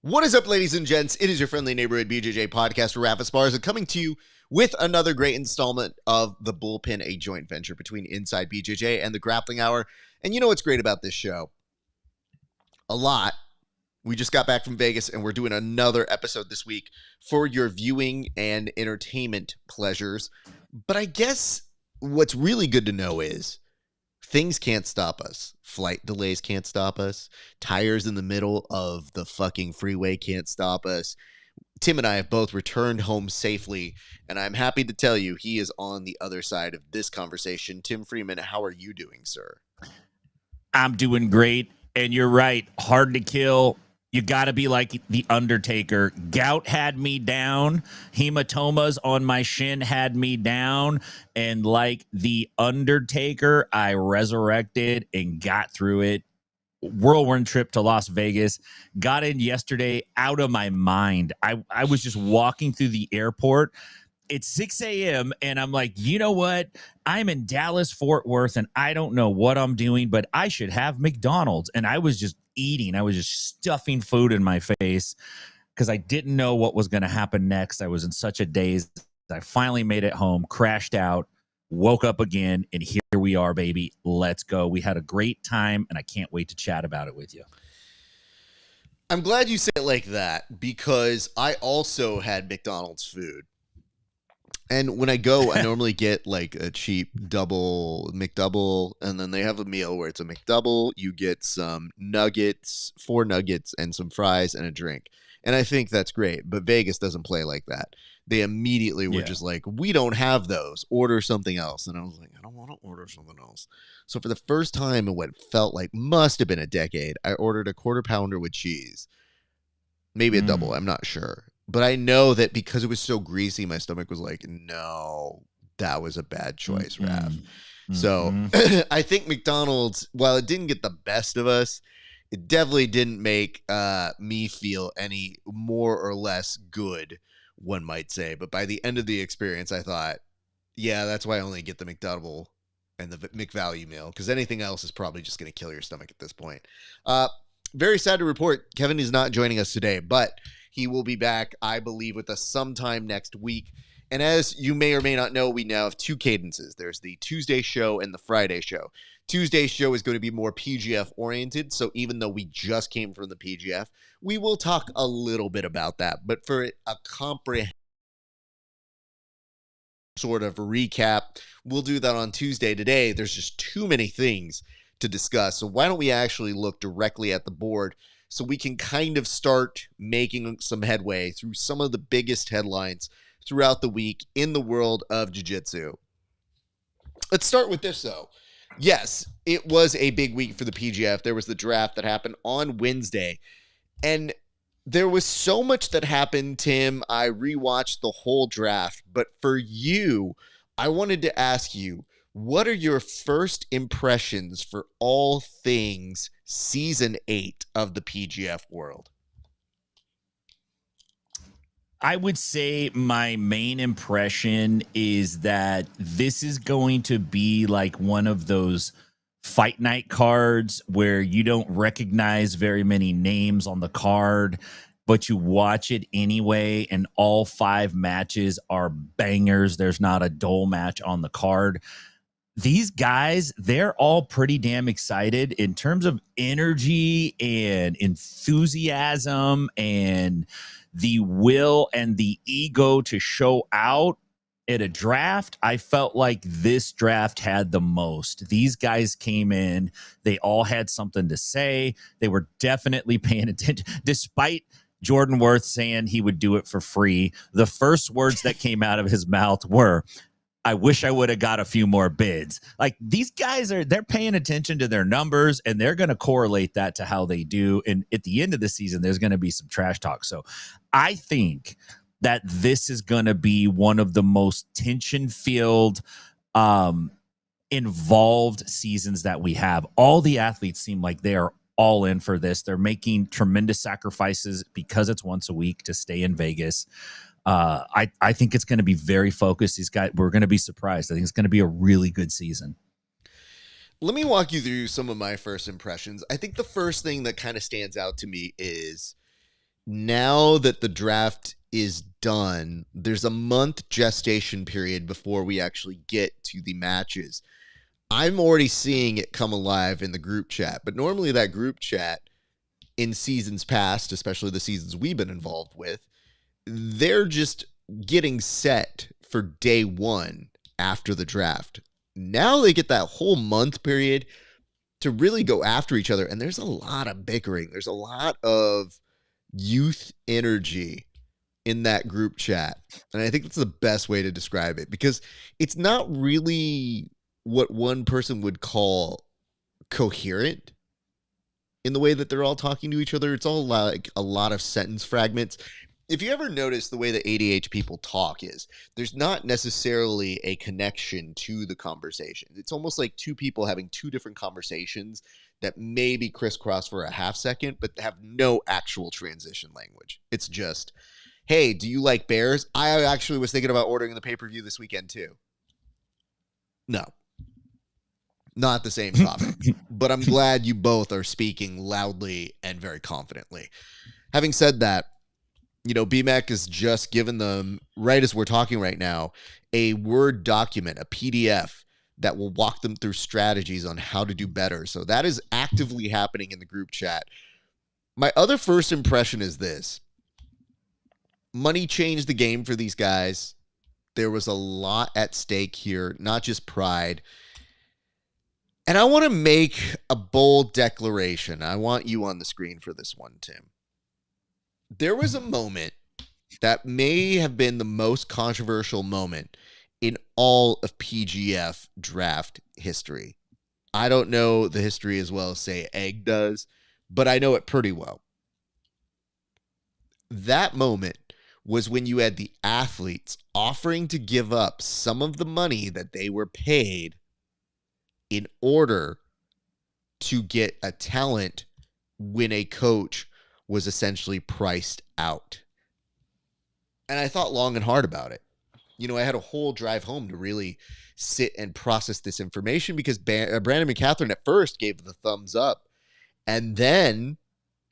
What is up, ladies and gents? It is your friendly neighborhood BJJ podcaster, RAF ESPARZA, coming to you with another great installment of the Bullpen, a joint venture between Inside BJJ and the Grappling Hour. And you know what's great about this show? A lot. We just got back from Vegas, and we're doing another episode this week for your viewing and entertainment pleasures. But I guess what's really good to know is things can't stop us. Flight delays can't stop us. Tires in the middle of the fucking freeway can't stop us. Tim and I have both returned home safely, and I'm happy to tell you he is on the other side of this conversation. Tim Freeman, how are you doing, sir? I'm doing great, and you're right. Hard to kill. You got to be like the Undertaker. Gout had me down. Hematomas on my shin had me down. And like the Undertaker, I resurrected and got through it. Whirlwind trip to Las Vegas. Got in yesterday out of my mind. I was just walking through the airport. It's 6 a.m. and I'm like, you know what? I'm in Dallas, Fort Worth, and I don't know what I'm doing, but I should have McDonald's. And I was just eating. I was just stuffing food in my face because I didn't know what was going to happen next. I was in such a daze. I finally made it home, crashed out, woke up again, and here we are, baby. Let's go. We had a great time, and I can't wait to chat about it with you. I'm glad you say it like that because I also had McDonald's food. And when I go, I normally get like a cheap double McDouble, and then they have a meal where it's a McDouble. You get some nuggets, 4 nuggets, and some fries and a drink. And I think that's great, but Vegas doesn't play like that. They immediately were just like, we don't have those. Order something else. And I was like, I don't want to order something else. So for the first time in what felt like must have been a decade, I ordered a quarter pounder with cheese. Maybe a double. I'm not sure. But I know that because it was so greasy, my stomach was like, no, that was a bad choice, Raph. So I think McDonald's, while it didn't get the best of us, it definitely didn't make me feel any more or less good, one might say. But by the end of the experience, I thought, yeah, that's why I only get the McDouble and the McValue meal, because anything else is probably just going to kill your stomach at this point. Very sad to report, Kevin is not joining us today, but he will be back, I believe, with us sometime next week. And as you may or may not know, we now have 2 cadences. There's the Tuesday show and the Friday show. Tuesday's show is going to be more PGF oriented. So even though we just came from the PGF, we will talk a little bit about that. But for a comprehensive sort of recap, we'll do that on Tuesday. Today, there's just too many things to discuss. So why don't we actually look directly at the board so we can kind of start making some headway through some of the biggest headlines throughout the week in the world of jiu-jitsu. Let's start with this, though. Yes, it was a big week for the PGF. There was the draft that happened on Wednesday, and there was so much that happened, Tim. I rewatched the whole draft, but for you, I wanted to ask you, what are your first impressions for all things Season 8 of the PGF world? I would say my main impression is that this is going to be like one of those fight night cards where you don't recognize very many names on the card, but you watch it anyway, and all 5 matches are bangers. There's not a dull match on the card. These guys, they're all pretty damn excited in terms of energy and enthusiasm and the will and the ego to show out at a draft. I felt like this draft had the most. These guys came in, they all had something to say. They were definitely paying attention, despite Jordan Worth saying he would do it for free. The first words that came out of his mouth were, I wish I would have got a few more bids. Like, these guys they're paying attention to their numbers, and they're going to correlate that to how they do. And at the end of the season, there's going to be some trash talk. So I think that this is going to be one of the most tension-filled, involved seasons that we have. All the athletes seem like they are all in for this. They're making tremendous sacrifices because it's once a week to stay in Vegas. I think it's going to be very focused. We're going to be surprised. I think it's going to be a really good season. Let me walk you through some of my first impressions. I think the first thing that kind of stands out to me is now that the draft is done, there's a month gestation period before we actually get to the matches. I'm already seeing it come alive in the group chat, but normally that group chat in seasons past, especially the seasons we've been involved with, they're just getting set for day one after the draft. Now they get that whole month period to really go after each other, and there's a lot of bickering. There's a lot of youth energy in that group chat, and I think that's the best way to describe it, because it's not really what one person would call coherent in the way that they're all talking to each other. It's all like a lot of sentence fragments. If you ever notice the way that ADH people talk is, there's not necessarily a connection to the conversation. It's almost like two people having two different conversations that maybe crisscross for a half second, but have no actual transition language. It's just, hey, do you like bears? I actually was thinking about ordering the pay-per-view this weekend too. No. Not the same topic. But I'm glad you both are speaking loudly and very confidently. Having said that, you know, BMAC has just given them, right as we're talking right now, a Word document, a PDF that will walk them through strategies on how to do better. So that is actively happening in the group chat. My other first impression is this. Money changed the game for these guys. There was a lot at stake here, not just pride. And I want to make a bold declaration. I want you on the screen for this one, Tim. There was a moment that may have been the most controversial moment in all of PGF draft history. I don't know the history as well as, say, Egg does, but I know it pretty well. That moment was when you had the athletes offering to give up some of the money that they were paid in order to get a talent when a coach was essentially priced out. And I thought long and hard about it. You know, I had a whole drive home to really sit and process this information, because Brandon McCatherine at first gave the thumbs up. And then,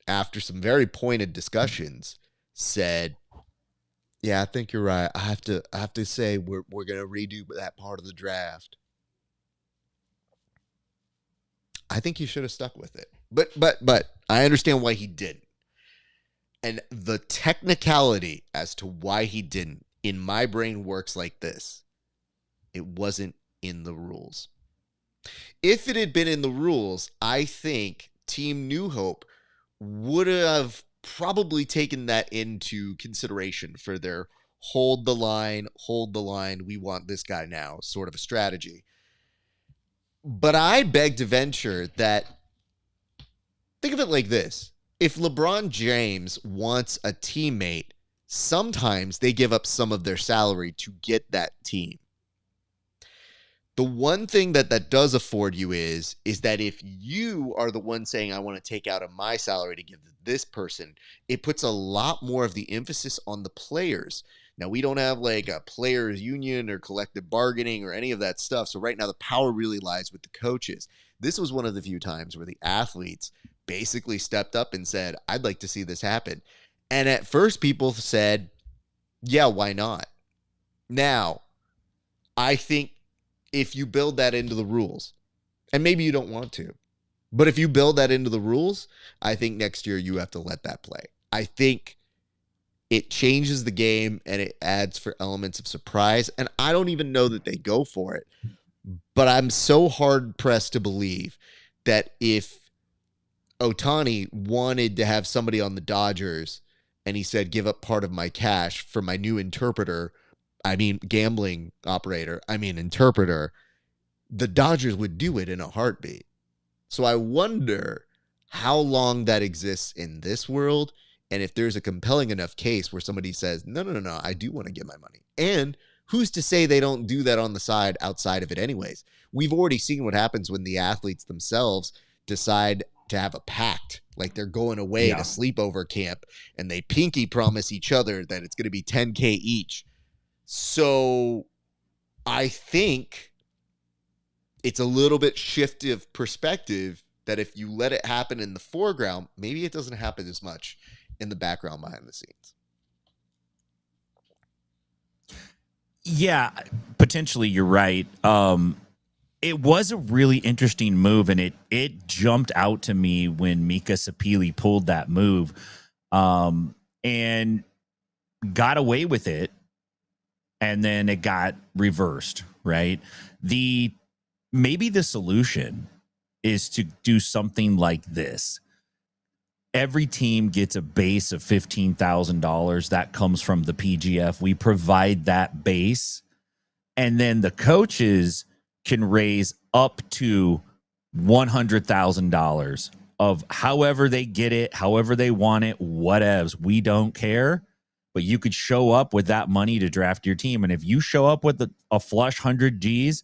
after some very pointed discussions, said, yeah, I think you're right. I have to say we're going to redo that part of the draft. I think he should have stuck with it. But I understand why he didn't. And the technicality as to why he didn't, in my brain, works like this. It wasn't in the rules. If it had been in the rules, I think Team New Hope would have probably taken that into consideration for their hold the line, we want this guy now sort of a strategy. But I beg to venture that, think of it like this. If LeBron James wants a teammate, sometimes they give up some of their salary to get that team. The one thing that does afford you is that if you are the one saying, I want to take out of my salary to give to this person, it puts a lot more of the emphasis on the players. Now, we don't have like a players union or collective bargaining or any of that stuff. So right now the power really lies with the coaches. This was one of the few times where the athletes basically stepped up and said, I'd like to see this happen. And at first people said, yeah, why not? Now, I think if you build that into the rules, and maybe you don't want to, but if you build that into the rules, I think next year you have to let that play. I think it changes the game and it adds for elements of surprise. And I don't even know that they go for it, but I'm so hard pressed to believe that if Ohtani wanted to have somebody on the Dodgers and he said, give up part of my cash for my new interpreter, gambling operator, interpreter, the Dodgers would do it in a heartbeat. So I wonder how long that exists in this world, and if there's a compelling enough case where somebody says, no, I do want to get my money. And who's to say they don't do that on the side outside of it anyways? We've already seen what happens when the athletes themselves decide to have a pact, like they're going away to sleepover camp, and they pinky promise each other that it's going to be $10K each. So I think it's a little bit shift of perspective that if you let it happen in the foreground, maybe it doesn't happen as much in the background behind the scenes. Yeah, potentially you're right. It was a really interesting move, and it jumped out to me when Mika Sapili pulled that move, and got away with it, and then it got reversed. Right? Maybe the solution is to do something like this. Every team gets a base of $15,000 that comes from the PGF. We provide that base, and then the coaches can raise up to $100,000 of however they get it, however they want it, whatevs. We don't care, but you could show up with that money to draft your team. And if you show up with a flush 100 G's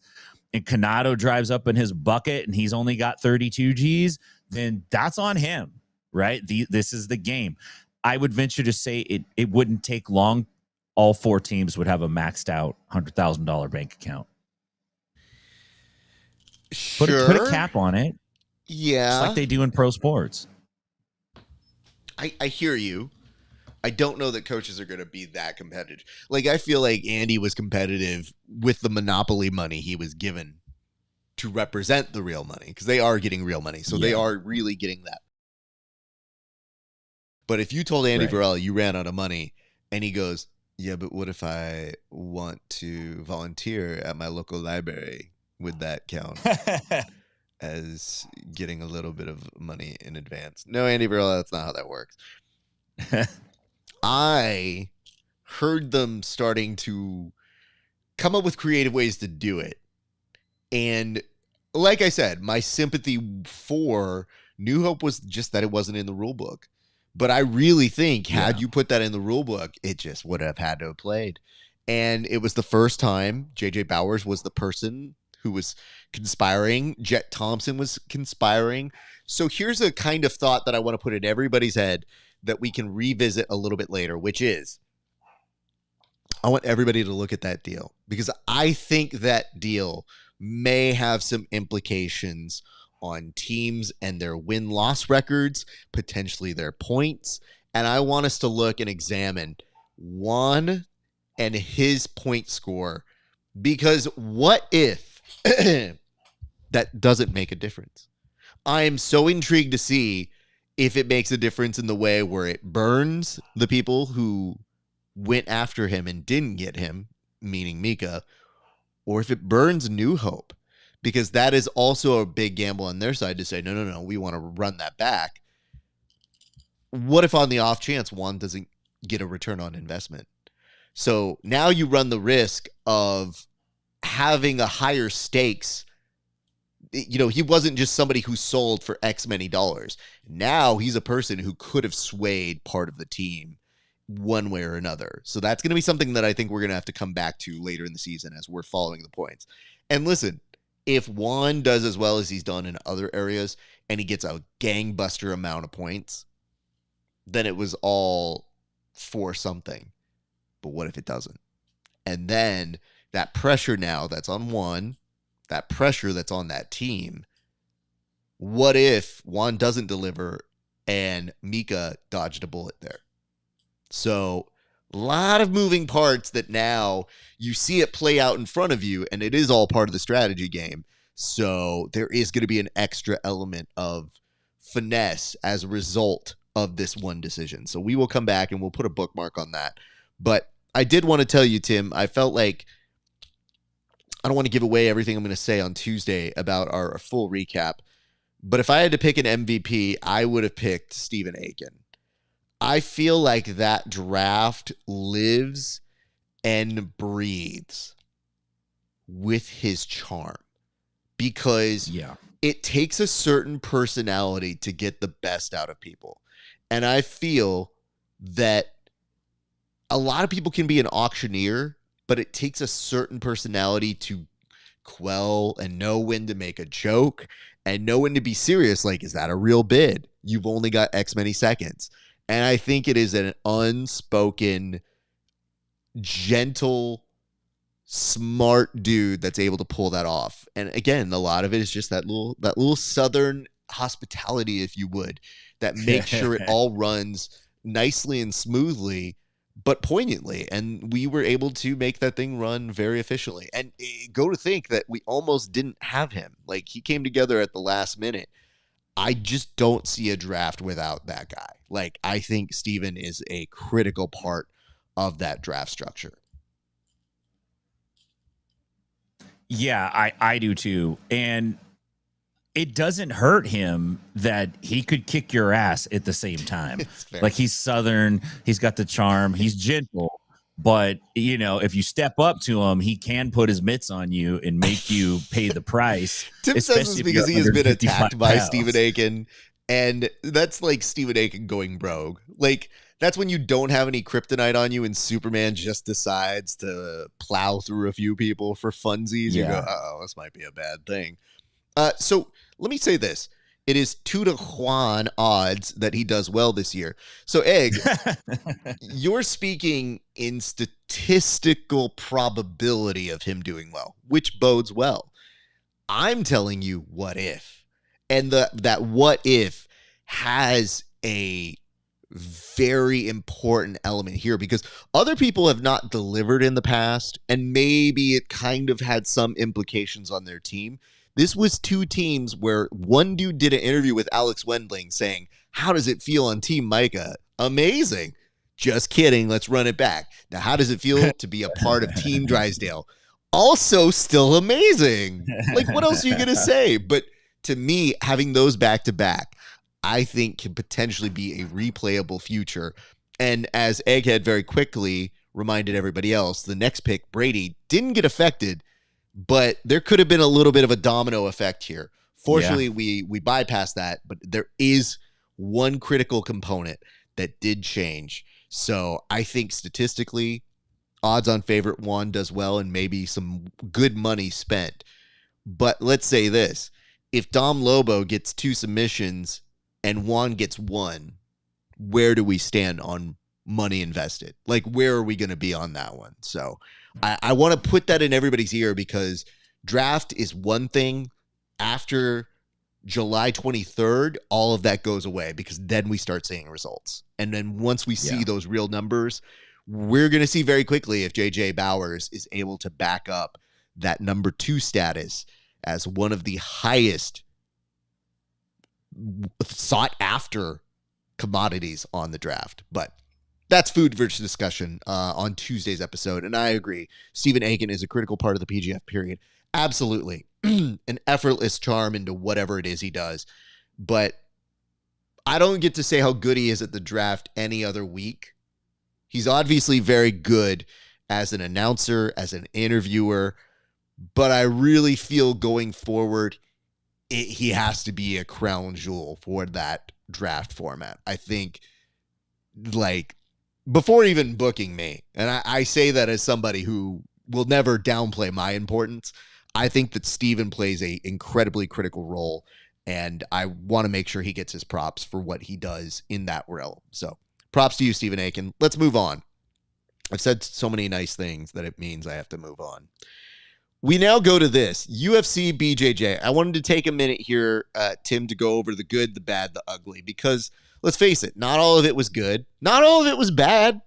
and Canado drives up in his bucket and he's only got 32 G's, then that's on him. Right? This is the game. I would venture to say it wouldn't take long. All 4 teams would have a maxed out $100,000 bank account. Sure. Put a cap on it. Yeah. Just like they do in pro sports. I hear you. I don't know that coaches are going to be that competitive. Like, I feel like Andy was competitive with the monopoly money he was given to represent the real money, because they are getting real money. So they are really getting that. But if you told Andy Varela you ran out of money and he goes, yeah, but what if I want to volunteer at my local library? Would that count as getting a little bit of money in advance? No, Andy Varela, that's not how that works. I heard them starting to come up with creative ways to do it. And like I said, my sympathy for New Hope was just that it wasn't in the rule book. But I really think had you put that in the rule book, it just would have had to have played. And it was the first time J.J. Bowers was the person who was conspiring. Jet Thompson was conspiring. So here's a kind of thought that I want to put in everybody's head that we can revisit a little bit later, which is I want everybody to look at that deal, because I think that deal may have some implications on teams and their win-loss records, potentially their points. And I want us to look and examine Juan and his point score, because what if that doesn't make a difference? I am so intrigued to see if it makes a difference in the way where it burns the people who went after him and didn't get him, meaning Mika, or if it burns New Hope. Because that is also a big gamble on their side to say, no, we want to run that back. What if on the off chance Juan doesn't get a return on investment? So now you run the risk of having a higher stakes. You know, he wasn't just somebody who sold for X many dollars. Now he's a person who could have swayed part of the team one way or another. So that's going to be something that I think we're going to have to come back to later in the season as we're following the points. And listen, if Juan does as well as he's done in other areas and he gets a gangbuster amount of points, then it was all for something. But what if it doesn't? And then that pressure now that's on Juan, that pressure that's on that team, what if Juan doesn't deliver and Mika dodged a bullet there? So a lot of moving parts that now you see it play out in front of you, and it is all part of the strategy game. So there is going to be an extra element of finesse as a result of this one decision. So we will come back and we'll put a bookmark on that. But I did want to tell you, Tim, I felt like I don't want to give away everything I'm going to say on Tuesday about our full recap. But if I had to pick an MVP, I would have picked Stephen Aiken. I feel like that draft lives and breathes with his charm, because it takes a certain personality to get the best out of people. And I feel that a lot of people can be an auctioneer, but it takes a certain personality to quell and know when to make a joke and know when to be serious. Like, is that a real bid? You've only got X many seconds. And I think it is an unspoken, gentle, smart dude that's able to pull that off. And again, a lot of it is just that little Southern hospitality, if you would, that makes sure it all runs nicely and smoothly, but poignantly. And we were able to make that thing run very efficiently. And go to think that we almost didn't have him. Like, he came together at the last minute. I just don't see a draft without that guy. Like, I think Steven is a critical part of that draft structure. Yeah, I do too. And it doesn't hurt him that he could kick your ass at the same time. Like, he's Southern, he's got the charm, he's gentle, but you know, if you step up to him, he can put his mitts on you and make you pay the price. Tim says this because he has been attacked by Stephen Aiken, and that's like Stephen Aiken going rogue. Like, that's when you don't have any kryptonite on you and Superman just decides to plow through a few people for funsies. You go, uh-oh, this might be a bad thing. So let me say this. It is 2-1 odds that he does well this year. So, Egg, you're speaking in statistical probability of him doing well, which bodes well. I'm telling you what if. And that what if has a very important element here, because other people have not delivered in the past, and maybe it kind of had some implications on their team. This was two teams where one dude did an interview with Alex Wendling saying, how does it feel on Team Micah? Amazing. Just kidding. Let's run it back. Now, how does it feel to be a part of Team Drysdale? Also still amazing. Like, what else are you going to say? But to me, having those back to back, I think can potentially be a replayable future. And as Egghead very quickly reminded everybody else, the next pick, Brady, didn't get affected, but there could have been a little bit of a domino effect here. Fortunately, we bypassed that, but there is one critical component that did change. So I think statistically, odds on favorite Juan does well and maybe some good money spent. But let's say this. If Dom Lobo gets 2 submissions and Juan gets 1, where do we stand on money invested? Like, where are we going to be on that one? So I want to put that in everybody's ear, because draft is one thing. After July 23rd, all of that goes away, because then we start seeing results. And then once we see those real numbers, we're going to see very quickly if JJ Bowers is able to back up that number 2 status as one of the highest sought after commodities on the draft. But that's food versus discussion on Tuesday's episode. And I agree. Stephen Aiken is a critical part of the PGF period. Absolutely. An effortless charm into whatever it is he does. But I don't get to say how good he is at the draft any other week. He's obviously very good as an announcer, as an interviewer. But I really feel going forward, he has to be a crown jewel for that draft format. I think, like, before even booking me, and I say that as somebody who will never downplay my importance, I think that Steven plays a incredibly critical role, and I want to make sure he gets his props for what he does in that realm. So props to you, Stephen Aiken. Let's move on. I've said so many nice things that it means I have to move on. We now go to this, UFC BJJ. I wanted to take a minute here, Tim, to go over the good, the bad, the ugly, because let's face it, not all of it was good. Not all of it was bad.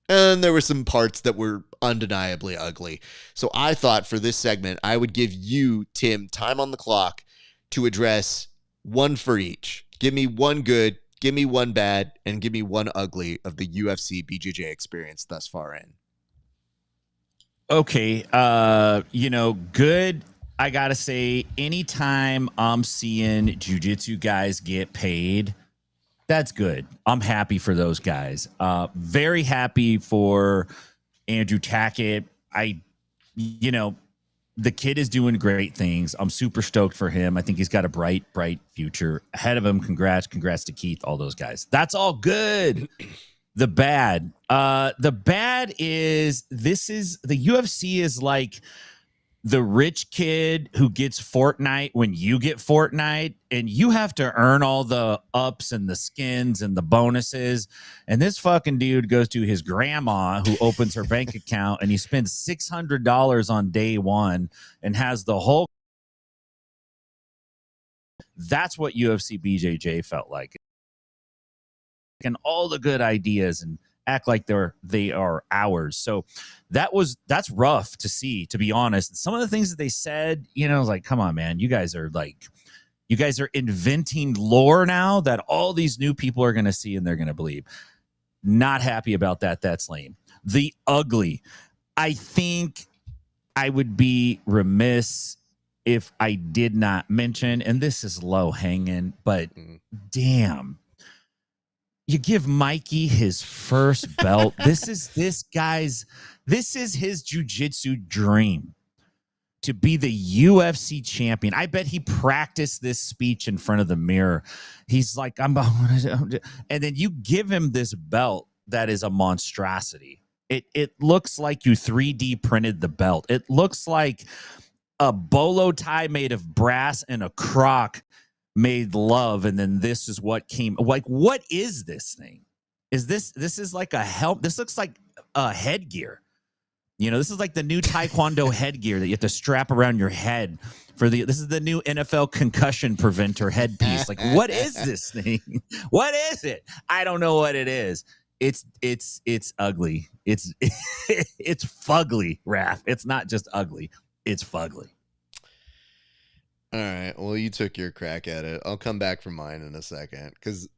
And there were some parts that were undeniably ugly. So I thought for this segment, I would give you, Tim, time on the clock to address one for each. Give me one good, give me one bad, and give me one ugly of the UFC BJJ experience thus far in. Okay, good. I gotta say, anytime I'm seeing jiu-jitsu guys get paid, that's good. I'm happy for those guys. Very happy for Andrew Tackett. The kid is doing great things. I'm super stoked for him. I think he's got a bright future ahead of him. Congrats to Keith, all those guys. That's all good. The bad is the UFC is like the rich kid who gets Fortnite when you get Fortnite, and you have to earn all the ups and the skins and the bonuses. And this fucking dude goes to his grandma who opens her bank account, and he spends $600 on day one and has the whole. That's what UFC BJJ felt like. and all the good ideas and act like they are ours. So that's rough to see, to be honest. Some of the things that they said, like, come on, man, you guys are inventing lore now that all these new people are going to see and they're going to believe. Not happy about that. That's lame. The ugly. I think I would be remiss if I did not mention, and this is low hanging, but damn, you give Mikey his first belt. This is his jiu-jitsu dream, to be the UFC champion. I bet he practiced this speech in front of the mirror. He's like, and then you give him this belt that is a monstrosity. It looks like you 3D printed the belt. It looks like a bolo tie made of brass and a croc made love, and then this is what came. Like, what is this thing? This is like a help. This looks like a headgear. This is like the new Taekwondo headgear that you have to strap around your head this is the new NFL concussion preventer headpiece. Like, what is this thing? What is it? I don't know what it is. It's ugly. It's fugly, Raph. It's not just ugly. It's fugly. All right. Well, you took your crack at it. I'll come back for mine in a second, because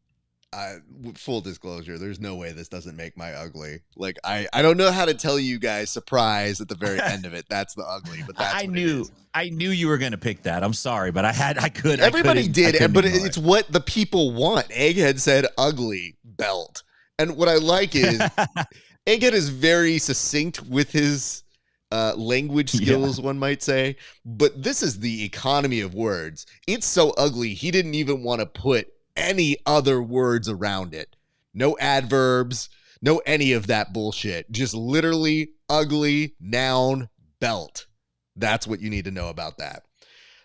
full disclosure, there's no way this doesn't make my ugly. Like, I don't know how to tell you guys surprise at the very end of it. That's the ugly, but that's I knew you were gonna pick that. I'm sorry, but everybody did, but it's what the people want. Egghead said ugly belt. And what I like is Egghead is very succinct with his language skills, one might say. But this is the economy of words. It's so ugly, he didn't even want to put any other words around it. No adverbs, no any of that bullshit. Just literally ugly, noun, belt. That's what you need to know about that.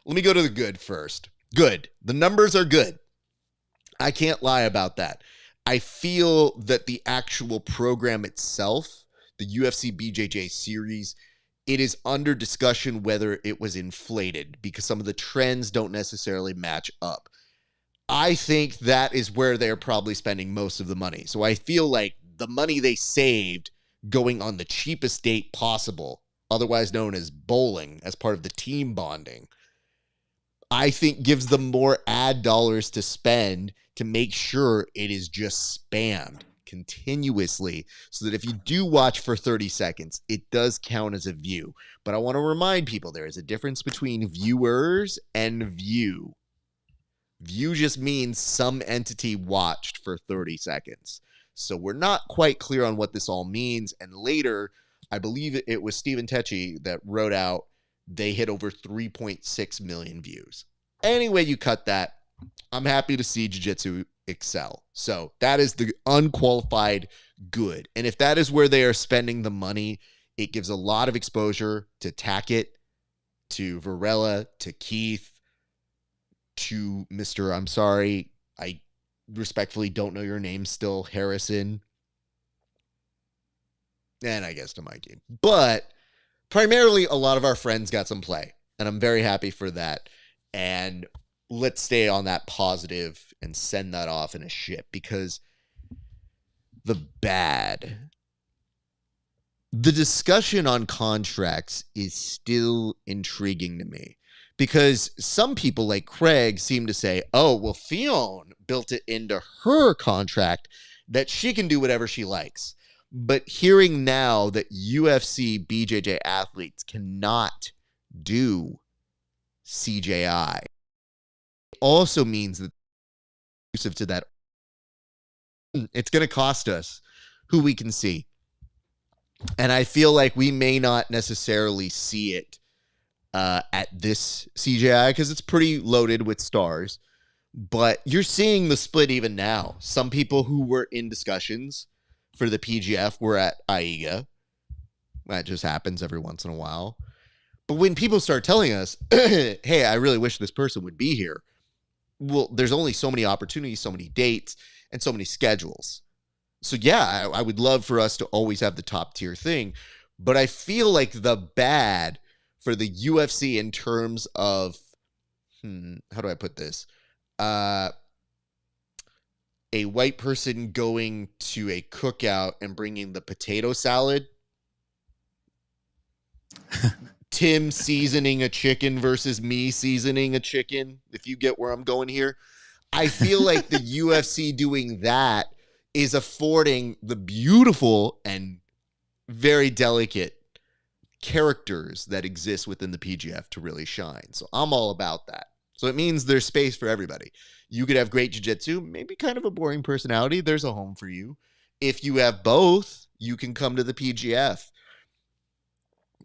Let me go to the good first. Good. The numbers are good. I can't lie about that. I feel that the actual program itself, the UFC BJJ series, it is under discussion whether it was inflated, because some of the trends don't necessarily match up. I think that is where they're probably spending most of the money. So I feel like the money they saved going on the cheapest date possible, otherwise known as bowling, as part of the team bonding, I think gives them more ad dollars to spend to make sure it is just spammed continuously, so that if you do watch for 30 seconds, it does count as a view. But I want to remind people there is a difference between viewers and view. View just means some entity watched for 30 seconds. So we're not quite clear on what this all means. And later, I believe it was Stephen Tecchi that wrote out they hit over 3.6 million views. Anyway, you cut that. I'm happy to see jiu-jitsu excel. So that is the unqualified good. And if that is where they are spending the money, it gives a lot of exposure to Tackett, to Varela, to Keith, to Mr. I'm sorry, I respectfully don't know your name still, Harrison, and I guess to Mikey. But primarily, a lot of our friends got some play, and I'm very happy for that. And let's stay on that positive and send that off in a ship, because the discussion on contracts is still intriguing to me, because some people like Craig seem to say, oh, well, Fionn built it into her contract that she can do whatever she likes. But hearing now that UFC BJJ athletes cannot do CJI also means that exclusive to that, it's going to cost us who we can see. And I feel like we may not necessarily see it at this CJI, because it's pretty loaded with stars. But you're seeing the split even now. Some people who were in discussions for the PGF were at AIGA. That just happens every once in a while. But when people start telling us, hey, I really wish this person would be here, well, there's only so many opportunities, so many dates, and so many schedules. So yeah, I would love for us to always have the top tier thing. But I feel like the bad for the UFC in terms of, how do I put this? a white person going to a cookout and bringing the potato salad, Tim seasoning a chicken versus me seasoning a chicken, if you get where I'm going here. I feel like the UFC doing that is affording the beautiful and very delicate characters that exist within the PGF to really shine. So I'm all about that. So it means there's space for everybody. You could have great jiu-jitsu, maybe kind of a boring personality. There's a home for you. If you have both, you can come to the PGF.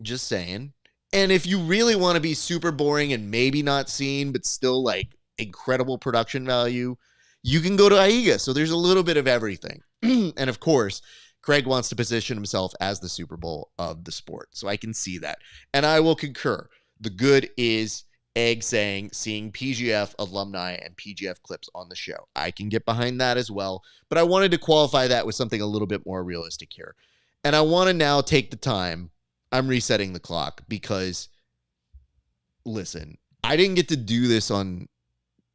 Just saying. And if you really want to be super boring and maybe not seen, but still like incredible production value, you can go to AIGA. So there's a little bit of everything. And of course, Craig wants to position himself as the Super Bowl of the sport. So I can see that. And I will concur. The good is Egg saying, seeing PGF alumni and PGF clips on the show. I can get behind that as well. But I wanted to qualify that with something a little bit more realistic here. And I want to now take the time. I'm resetting the clock because, listen, I didn't get to do this on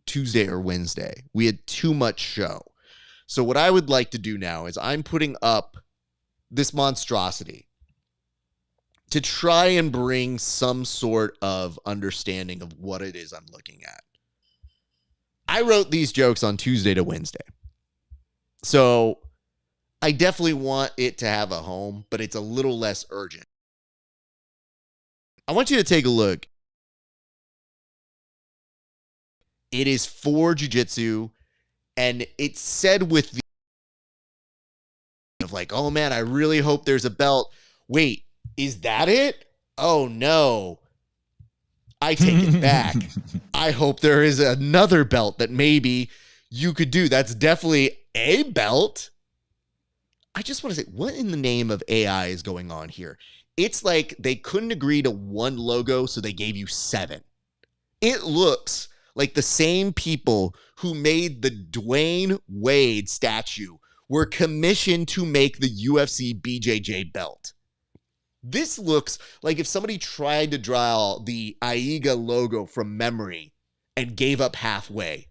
Tuesday or Wednesday. We had too much show. So what I would like to do now is I'm putting up this monstrosity to try and bring some sort of understanding of what it is I'm looking at. I wrote these jokes on Tuesday to Wednesday. So I definitely want it to have a home, but it's a little less urgent. I want you to take a look. It is for jiu-jitsu, and it's said with the of like, oh man, I really hope there's a belt. Wait, is that it? Oh no. I take it back. I hope there is another belt that maybe you could do. That's definitely a belt. I just want to say, what in the name of AI is going on here? It's like they couldn't agree to one logo, so they gave you 7. It looks like the same people who made the Dwayne Wade statue were commissioned to make the UFC BJJ belt. This looks like if somebody tried to draw the AIGA logo from memory and gave up halfway.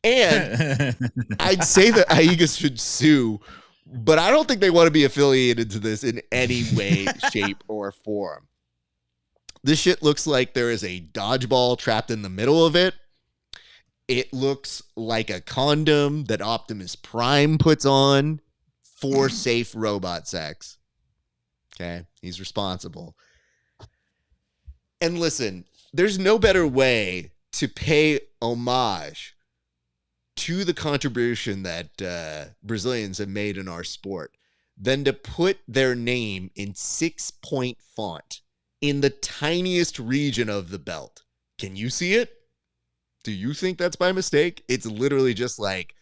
And I'd say that AIGA should sue, but I don't think they want to be affiliated to this in any way, shape, or form. This shit looks like there is a dodgeball trapped in the middle of it. It looks like a condom that Optimus Prime puts on for safe robot sex. Okay, he's responsible. And listen, there's no better way to pay homage to the contribution that Brazilians have made in our sport than to put their name in 6-point font in the tiniest region of the belt. Can you see it? Do you think that's by mistake? It's literally just like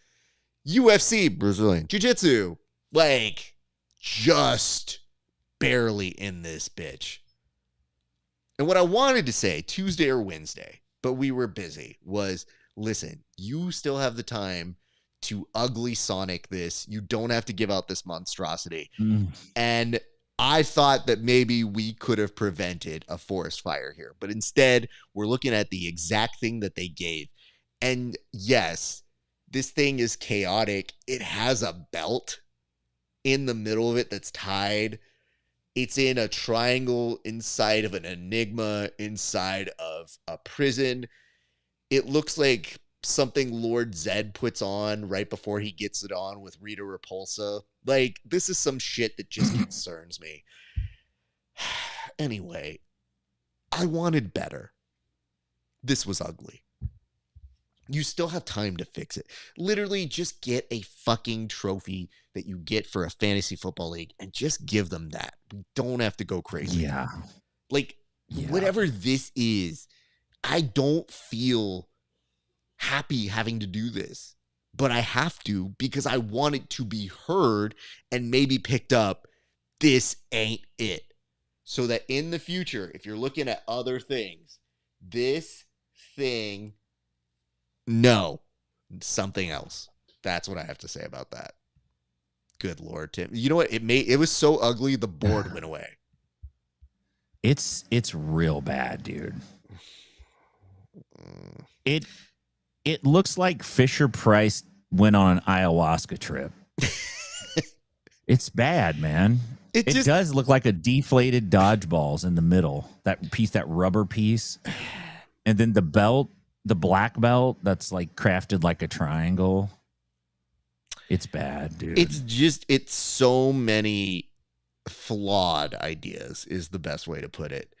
UFC, Brazilian Jiu-Jitsu, like just barely in this bitch. And what I wanted to say Tuesday or Wednesday, but we were busy, was listen, you still have the time to ugly Sonic this. You don't have to give out this monstrosity. And I thought that maybe we could have prevented a forest fire here, but instead we're looking at the exact thing that they gave. And yes, this thing is chaotic. It has a belt in the middle of it that's tied. It's in a triangle inside of an enigma, inside of a prison. It looks like something Lord Zed puts on right before he gets it on with Rita Repulsa. Like, this is some shit that just concerns me. Anyway, I wanted better. This was ugly. You still have time to fix it. Literally, just get a fucking trophy that you get for a fantasy football league and just give them that. We don't have to go crazy. Yeah. Like, whatever this is, I don't feel happy having to do this, but I have to because I want it to be heard and maybe picked up. This ain't it. So that in the future, if you're looking at other things, this thing, no, something else. That's what I have to say about that. Good Lord, Tim. You know what? It was so ugly, the board went away. It's real bad, dude. It looks like Fisher Price went on an ayahuasca trip. It's bad, man. It does look like a deflated dodgeballs in the middle. That piece, that rubber piece. And then the belt, the black belt, that's like crafted like a triangle. It's bad, dude. It's so many flawed ideas is the best way to put it,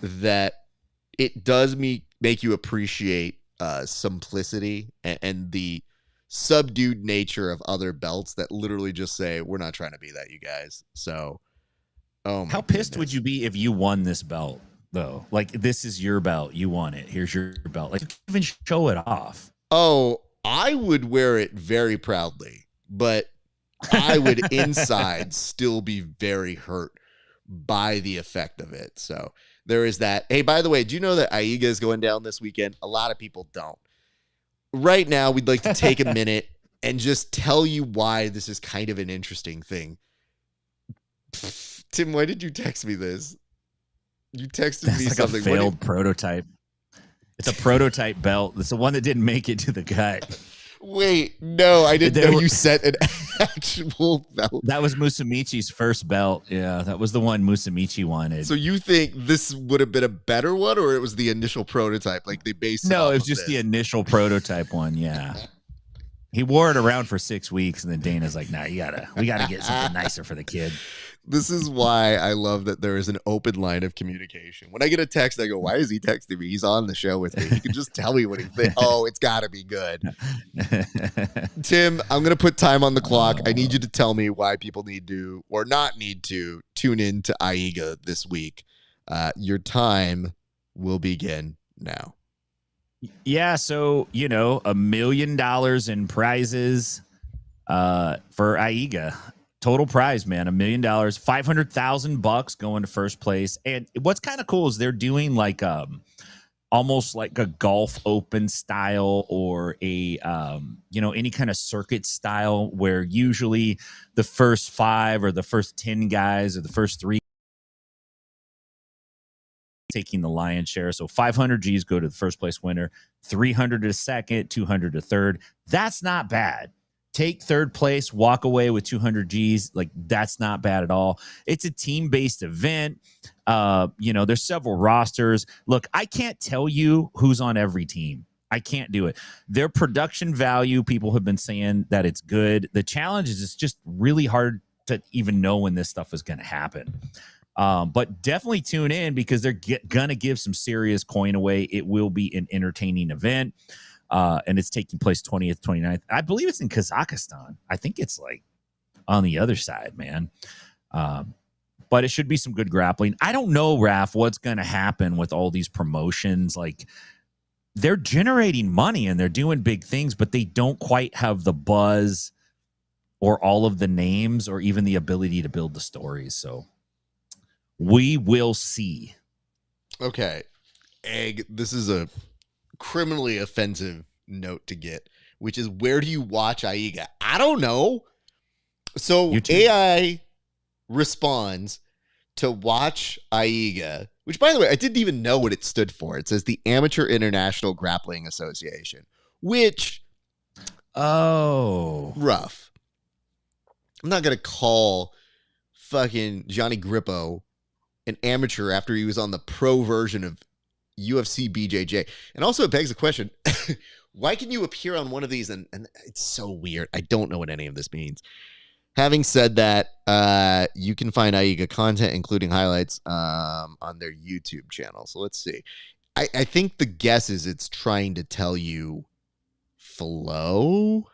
that it does make you appreciate simplicity and the subdued nature of other belts that literally just say, we're not trying to be that, you guys. So how pissed would you be if you won this belt, though? Like, this is your belt, you won it, here's your belt. Like, you can't even show it off. Oh, I would wear it very proudly, but I would inside still be very hurt by the effect of it. So there is that. Hey, by the way, do you know that AIGA is going down this weekend? A lot of people don't. Right now, we'd like to take a minute and just tell you why this is kind of an interesting thing. Tim, why did you text me this? You texted me like something. A failed prototype. It's a prototype belt. It's the one that didn't make it to the cut. Wait, no, I didn't know you sent an actual belt. That was Musamichi's first belt. Yeah, that was the one Musamichi wanted. So you think this would have been a better one, or it was the initial prototype? Like they based No, it was just the initial prototype one. Yeah. He wore it around for 6 weeks, and then Dana's like, "Nah, we gotta get something nicer for the kid." This is why I love that there is an open line of communication. When I get a text, I go, "Why is he texting me? He's on the show with me. He can just tell me what he thinks." Oh, it's got to be good. Tim, I'm going to put time on the clock. I need you to tell me why people need to or not need to tune in to AIGA this week. Your time will begin now. Yeah, so, $1 million in prizes for AIGA. Total prize, man, $1 million, $500,000 going to first place. And what's kind of cool is they're doing like almost like a golf open style or a any kind of circuit style, where usually the first 5 or the first 10 guys or the first 3 taking the lion's share. So 500 G's go to the first place winner, 300 to second, 200 to third. That's not bad. Take third place, walk away with 200 G's. Like, that's not bad at all. It's a team-based event. There's several rosters. Look, I can't tell you who's on every team. I can't do it. Their production value, people have been saying that it's good. The challenge is it's just really hard to even know when this stuff is going to happen. But definitely tune in, because they're going to give some serious coin away. It will be an entertaining event. And it's taking place 20th, 29th. I believe it's in Kazakhstan. I think it's like on the other side, man. But it should be some good grappling. I don't know, Raf, what's going to happen with all these promotions. Like, they're generating money and they're doing big things, but they don't quite have the buzz or all of the names or even the ability to build the stories. So we will see. Okay. Egg, this is a criminally offensive note to get, which is, where do you watch AIGA? I don't know. So YouTube. AI responds to watch AIGA, which, by the way, I didn't even know what it stood for. It says the Amateur International Grappling Association, which, rough. I'm not going to call fucking Johnny Grippo an amateur after he was on the pro version of UFC BJJ. And also, it begs the question, why can you appear on one of these? And it's so weird. I don't know what any of this means. Having said that, you can find AIGA content, including highlights, on their YouTube channel. So let's see. I think the guess is it's trying to tell you flow.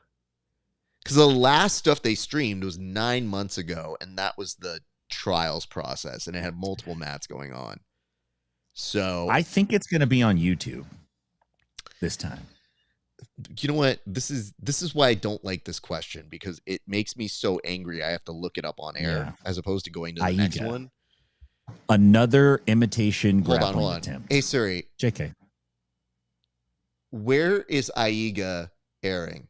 Because the last stuff they streamed was 9 months ago, and that was the trials process, and it had multiple mats going on. So I think it's going to be on YouTube this time. You know what? This is why I don't like this question, because it makes me so angry. I have to look it up on air as opposed to going to the next one. Another imitation hold grappling on. attempt. Hey Siri, JK, where is AIGA airing?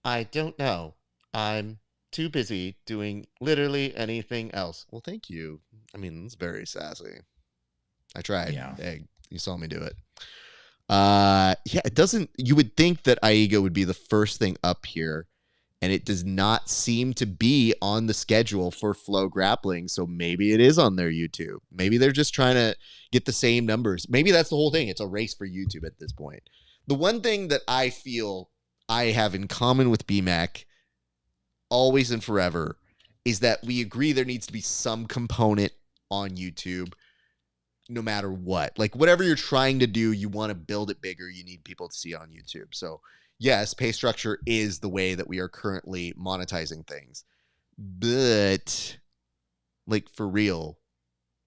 I don't know. I'm too busy doing literally anything else. Well, thank you. I mean, it's very sassy. I tried. Yeah. Egg. You saw me do it. Yeah, it doesn't. You would think that AIGA would be the first thing up here, and it does not seem to be on the schedule for Flow Grappling. So maybe it is on their YouTube. Maybe they're just trying to get the same numbers. Maybe that's the whole thing. It's a race for YouTube at this point. The one thing that I feel I have in common with BMAC always and forever is that we agree there needs to be some component on YouTube no matter what. Like whatever you're trying to do, you want to build it bigger, you need people to see on YouTube. So yes, pay structure is the way that we are currently monetizing things. But like for real,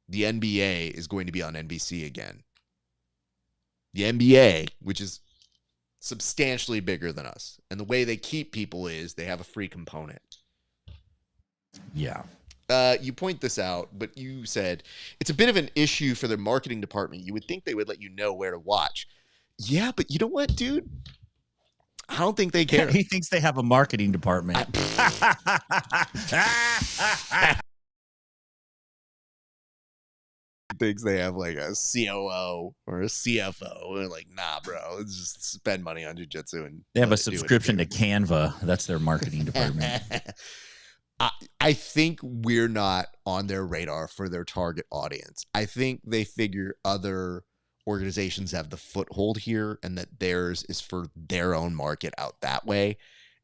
the NBA is going to be on NBC again. The NBA, which is substantially bigger than us. And the way they keep people is they have a free component. Yeah. You point this out, but you said it's a bit of an issue for their marketing department. You would think they would let you know where to watch. Yeah, but you know what, dude? I don't think they care. He thinks they have a marketing department. Thinks they have like a COO or a CFO. They're like, nah, bro, let's just spend money on jiu-jitsu. And they have a subscription to Canva. That's their marketing department. I think we're not on their radar for their target audience. I think they figure other organizations have the foothold here and that theirs is for their own market out that way.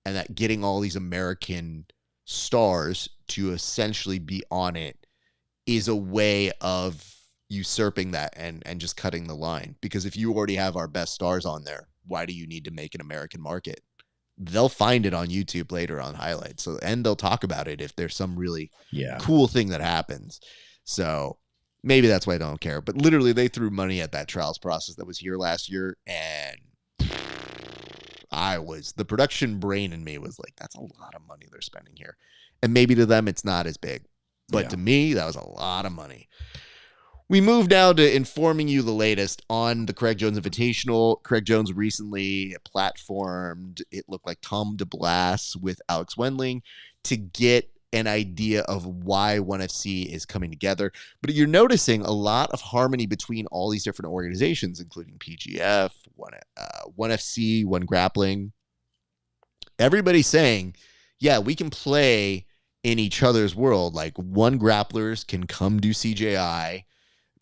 And that getting all these American stars to essentially be on it is a way of usurping that and just cutting the line. Because if you already have our best stars on there, why do you need to make an American market? They'll find it on YouTube later on highlights. So, and they'll talk about it if there's some really cool thing that happens. So maybe that's why I don't care. But literally, they threw money at that trials process that was here last year. And the production brain in me was like, that's a lot of money they're spending here. And maybe to them, it's not as big. But to me, that was a lot of money. We move now to informing you the latest on the Craig Jones Invitational. Craig Jones recently platformed, it looked like Tom DeBlass with Alex Wendling to get an idea of why ONE FC is coming together. But you're noticing a lot of harmony between all these different organizations, including PGF, ONE FC, ONE Grappling. Everybody's saying, yeah, we can play in each other's world. Like ONE Grapplers can come do CJI.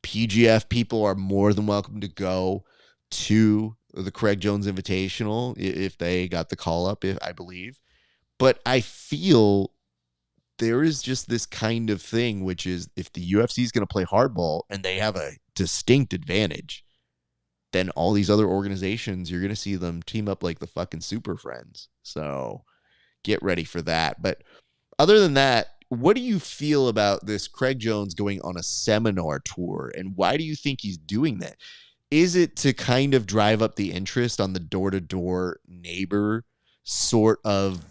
PGF people are more than welcome to go to the Craig Jones Invitational if they got the call up, I believe. But I feel there is just this kind of thing, which is if the UFC is going to play hardball and they have a distinct advantage, then all these other organizations, you're going to see them team up like the fucking Super Friends. So get ready for that. But other than that, what do you feel about this Craig Jones going on a seminar tour, and why do you think he's doing that? Is it to kind of drive up the interest on the door-to-door neighbor sort of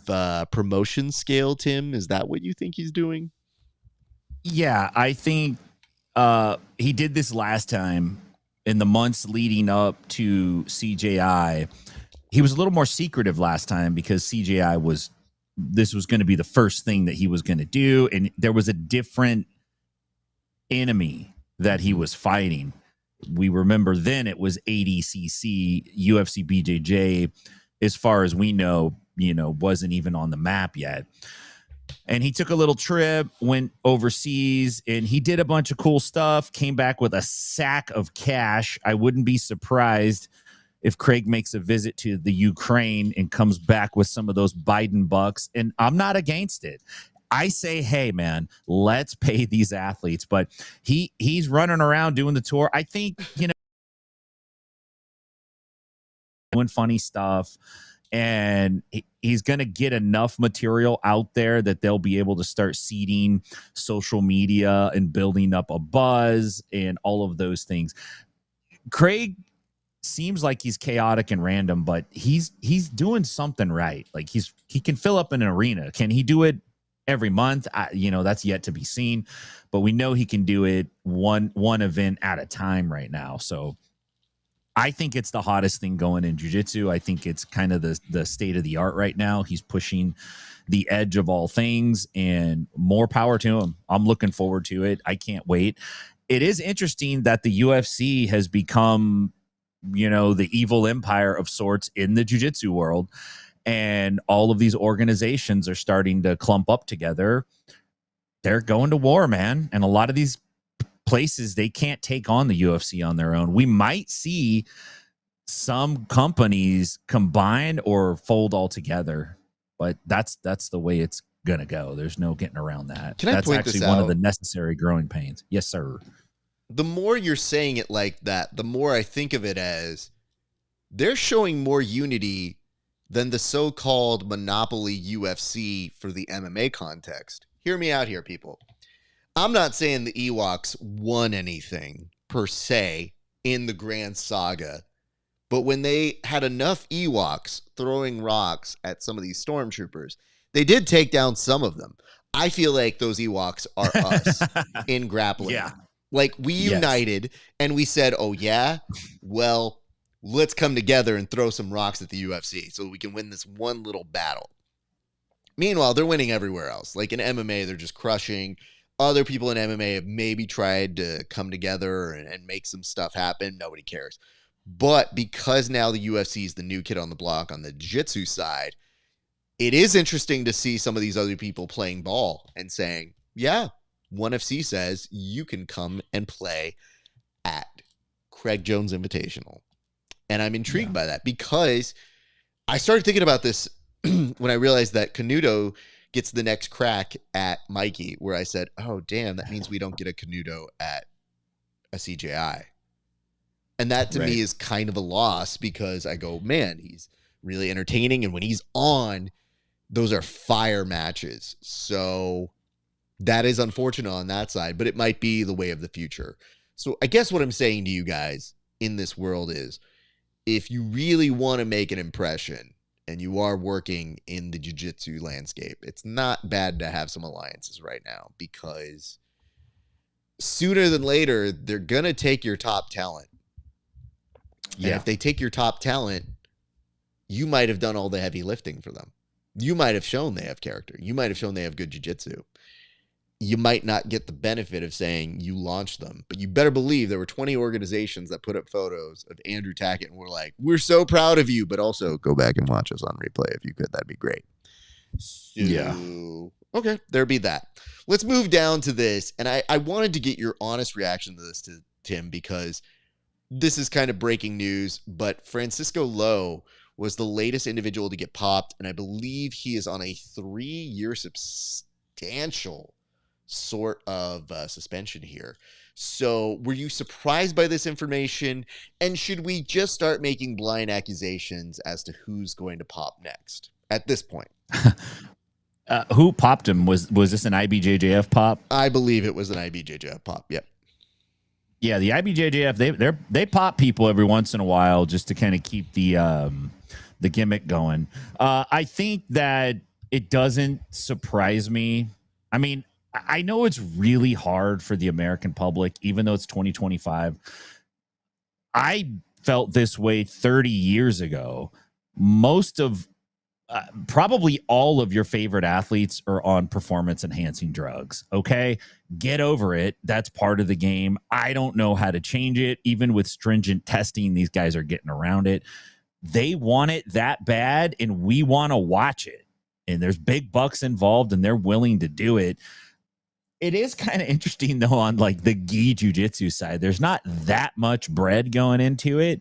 promotion scale, Tim? Is that what you think he's doing? Yeah, I think he did this last time in the months leading up to CJI. He was a little more secretive last time because CJI was going to be the first thing that he was going to do. And there was a different enemy that he was fighting. We remember then it was ADCC, UFC BJJ, as far as we know, wasn't even on the map yet. And he took a little trip, went overseas, and he did a bunch of cool stuff, came back with a sack of cash. I wouldn't be surprised if Craig makes a visit to the Ukraine and comes back with some of those Biden bucks. And I'm not against it. I say, hey, man, let's pay these athletes. But he's running around doing the tour. I think, doing funny stuff. And he's going to get enough material out there that they'll be able to start seeding social media and building up a buzz and all of those things. Craig seems like he's chaotic and random, but he's doing something right. Like he can fill up an arena. Can he do it every month? That's yet to be seen, but we know he can do it one event at a time right now. So I think it's the hottest thing going in jiu-jitsu. I think it's kind of the state of the art right now. He's pushing the edge of all things, and more power to him. I'm looking forward to it. I can't wait. It is interesting that the UFC has become the evil empire of sorts in the jiu-jitsu world. And all of these organizations are starting to clump up together. They're going to war, man. And a lot of these places, they can't take on the UFC on their own. We might see some companies combine or fold altogether, but that's the way it's gonna go. There's no getting around that. Can I That's point actually this one out? of the necessary growing pains. Yes, sir. The more you're saying it like that, the more I think of it as they're showing more unity than the so-called monopoly UFC for the MMA context. Hear me out here, people. I'm not saying the Ewoks won anything per se in the grand saga, but when they had enough Ewoks throwing rocks at some of these stormtroopers, they did take down some of them. I feel like those Ewoks are us in grappling. Yeah. Like we united and we said, oh yeah, well, let's come together and throw some rocks at the UFC so we can win this one little battle. Meanwhile, they're winning everywhere else. Like in MMA, they're just crushing. Other people in MMA have maybe tried to come together and make some stuff happen. Nobody cares. But because now the UFC is the new kid on the block on the jiu-jitsu side, it is interesting to see some of these other people playing ball and saying, yeah, ONE FC says you can come and play at Craig Jones Invitational. And I'm intrigued by that because I started thinking about this when I realized that Canuto gets the next crack at Mikey, where I said, oh, damn, that means we don't get a Canuto at a CJI. And that to me is kind of a loss because I go, man, he's really entertaining. And when he's on, those are fire matches. So that is unfortunate on that side, but it might be the way of the future. So I guess what I'm saying to you guys in this world is if you really want to make an impression and you are working in the jiu-jitsu landscape, it's not bad to have some alliances right now because sooner than later, they're going to take your top talent. Yeah. And if they take your top talent, you might have done all the heavy lifting for them. You might have shown they have character. You might have shown they have good jiu-jitsu. You might not get the benefit of saying you launched them, but you better believe there were 20 organizations that put up photos of Andrew Tackett and were like, we're so proud of you, but also go back and watch us on replay if you could. That'd be great. So, okay, there be that. Let's move down to this. And I wanted to get your honest reaction to this, Tim, because this is kind of breaking news, but Francisco Lowe was the latest individual to get popped, and I believe he is on a 3-year substantial sort of suspension here. So were you surprised by this information? And should we just start making blind accusations as to who's going to pop next at this point? Who popped him? Was this an IBJJF pop? I believe it was an IBJJF pop. Yep. Yeah, the IBJJF, they pop people every once in a while just to kind of keep the gimmick going. I think that it doesn't surprise me. I mean, I know it's really hard for the American public, even though it's 2025. I felt this way 30 years ago. Most of, probably all of your favorite athletes are on performance enhancing drugs. Okay. Get over it. That's part of the game. I don't know how to change it. Even with stringent testing, these guys are getting around it. They want it that bad, and we want to watch it. And there's big bucks involved, and they're willing to do it. It is kind of interesting, though, on like the gi jiu-jitsu side. There's not that much bread going into it,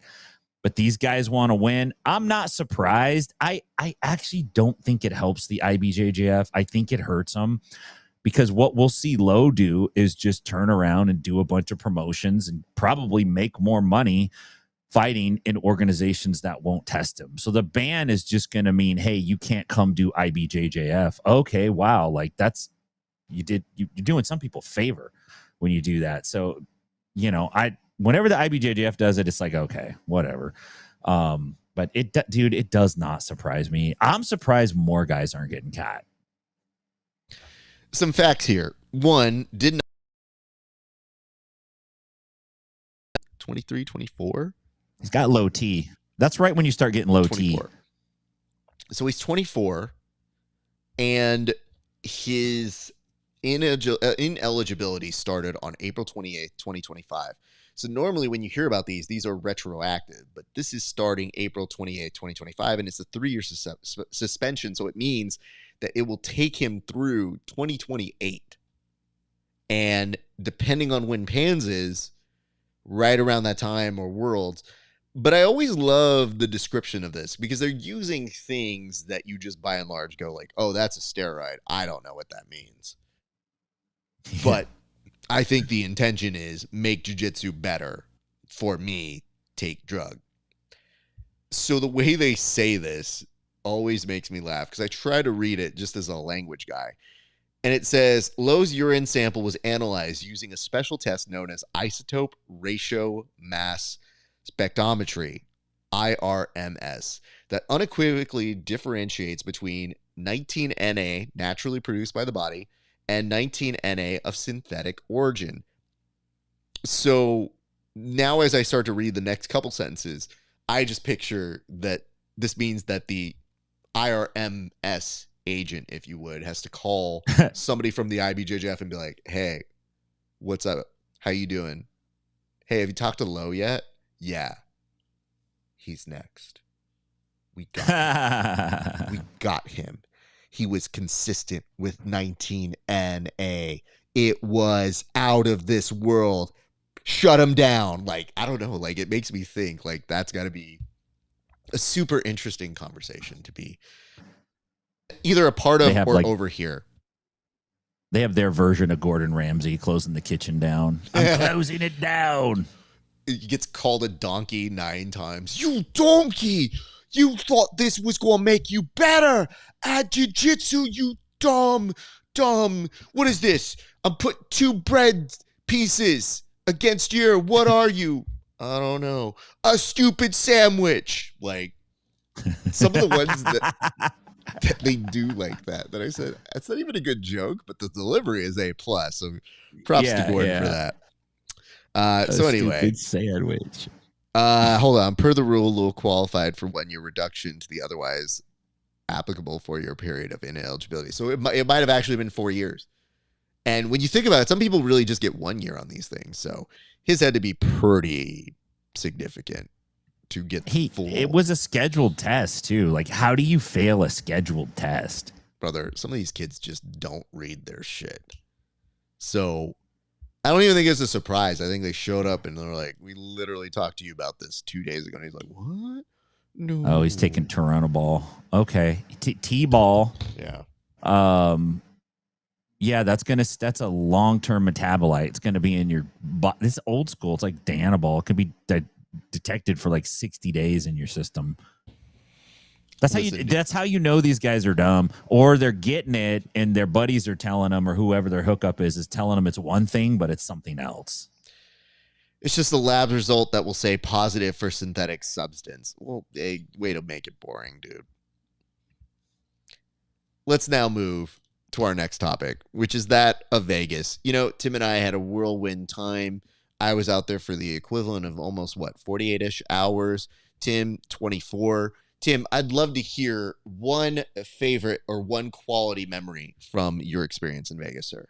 but these guys want to win. I'm not surprised. I actually don't think it helps the IBJJF. I think it hurts them because what we'll see Lowe do is just turn around and do a bunch of promotions and probably make more money fighting in organizations that won't test him. So the ban is just going to mean, hey, you can't come do IBJJF. Okay, wow, like that's you're doing some people a favor when you do that. So, whenever the IBJJF does it, it's like, okay, whatever. But it does not surprise me. I'm surprised more guys aren't getting caught. Some facts here. One, did not 23, 24? He's got low T. That's right when you start getting low 24. T. So he's 24, and his ineligibility started on April 28th, 2025. So normally when you hear about these are retroactive, but this is starting April 28th, 2025, and it's a 3-year suspension. So it means that it will take him through 2028. And depending on when Pans is, right around that time or Worlds. But I always love the description of this because they're using things that you just by and large go like, oh, that's a steroid. I don't know what that means. But I think the intention is make jiu-jitsu better. For me, take drug. So the way they say this always makes me laugh because I try to read it just as a language guy. And it says, Lowe's urine sample was analyzed using a special test known as isotope ratio mass spectrometry, IRMS, that unequivocally differentiates between 19Na naturally produced by the body and 19Na of synthetic origin. So now as I start to read the next couple sentences, I just picture that this means that the IRMS agent, if you would, has to call somebody from the IBJJF and be like, hey, what's up? How you doing? Hey, have you talked to Lowe yet? Yeah. He's next. We got him. We got him. He was consistent with 19NA. It was out of this world. Shut him down. Like, I don't know. Like, it makes me think, like, that's got to be a super interesting conversation to be either a part of or like, over here. They have their version of Gordon Ramsay closing the kitchen down. I'm closing it down. He gets called a donkey 9 times. You donkey! You thought this was going to make you better at jiu-jitsu, you dumb. What is this? I'm putting 2 bread pieces against your, what are you? I don't know. A stupid sandwich. Like, some of the ones that they do like that I said, that's not even a good joke, but the delivery is A+. So props to Gordon for that. So anyway. Stupid sandwich. Hold on. Per the rule, Lowell qualified for 1-year reduction to the otherwise applicable 4-year period of ineligibility. So it might have actually been 4 years. And when you think about it, some people really just get 1 year on these things. So his had to be pretty significant to get full. It was a scheduled test too. Like, how do you fail a scheduled test? Brother, some of these kids just don't read their shit. So I don't even think it's a surprise. I think they showed up and they're like, we literally talked to you about this 2 days ago. And he's like, what? No. Oh, he's taking Toronto Okay. T-ball. Yeah. Yeah, that's a long-term metabolite. It's going to be in your body. This is old school. It's like Danabol. It could be detected for like 60 days in your system. That's how you know these guys are dumb, or they're getting it and their buddies are telling them, or whoever their hookup is telling them it's one thing, but it's something else. It's just a lab result that will say positive for synthetic substance. Well, a way to make it boring, dude. Let's now move to our next topic, which is that of Vegas. You know, Tim and I had a whirlwind time. I was out there for the equivalent of almost, 48-ish hours. Tim, 24. Tim, I'd love to hear one favorite or one quality memory from your experience in Vegas, sir.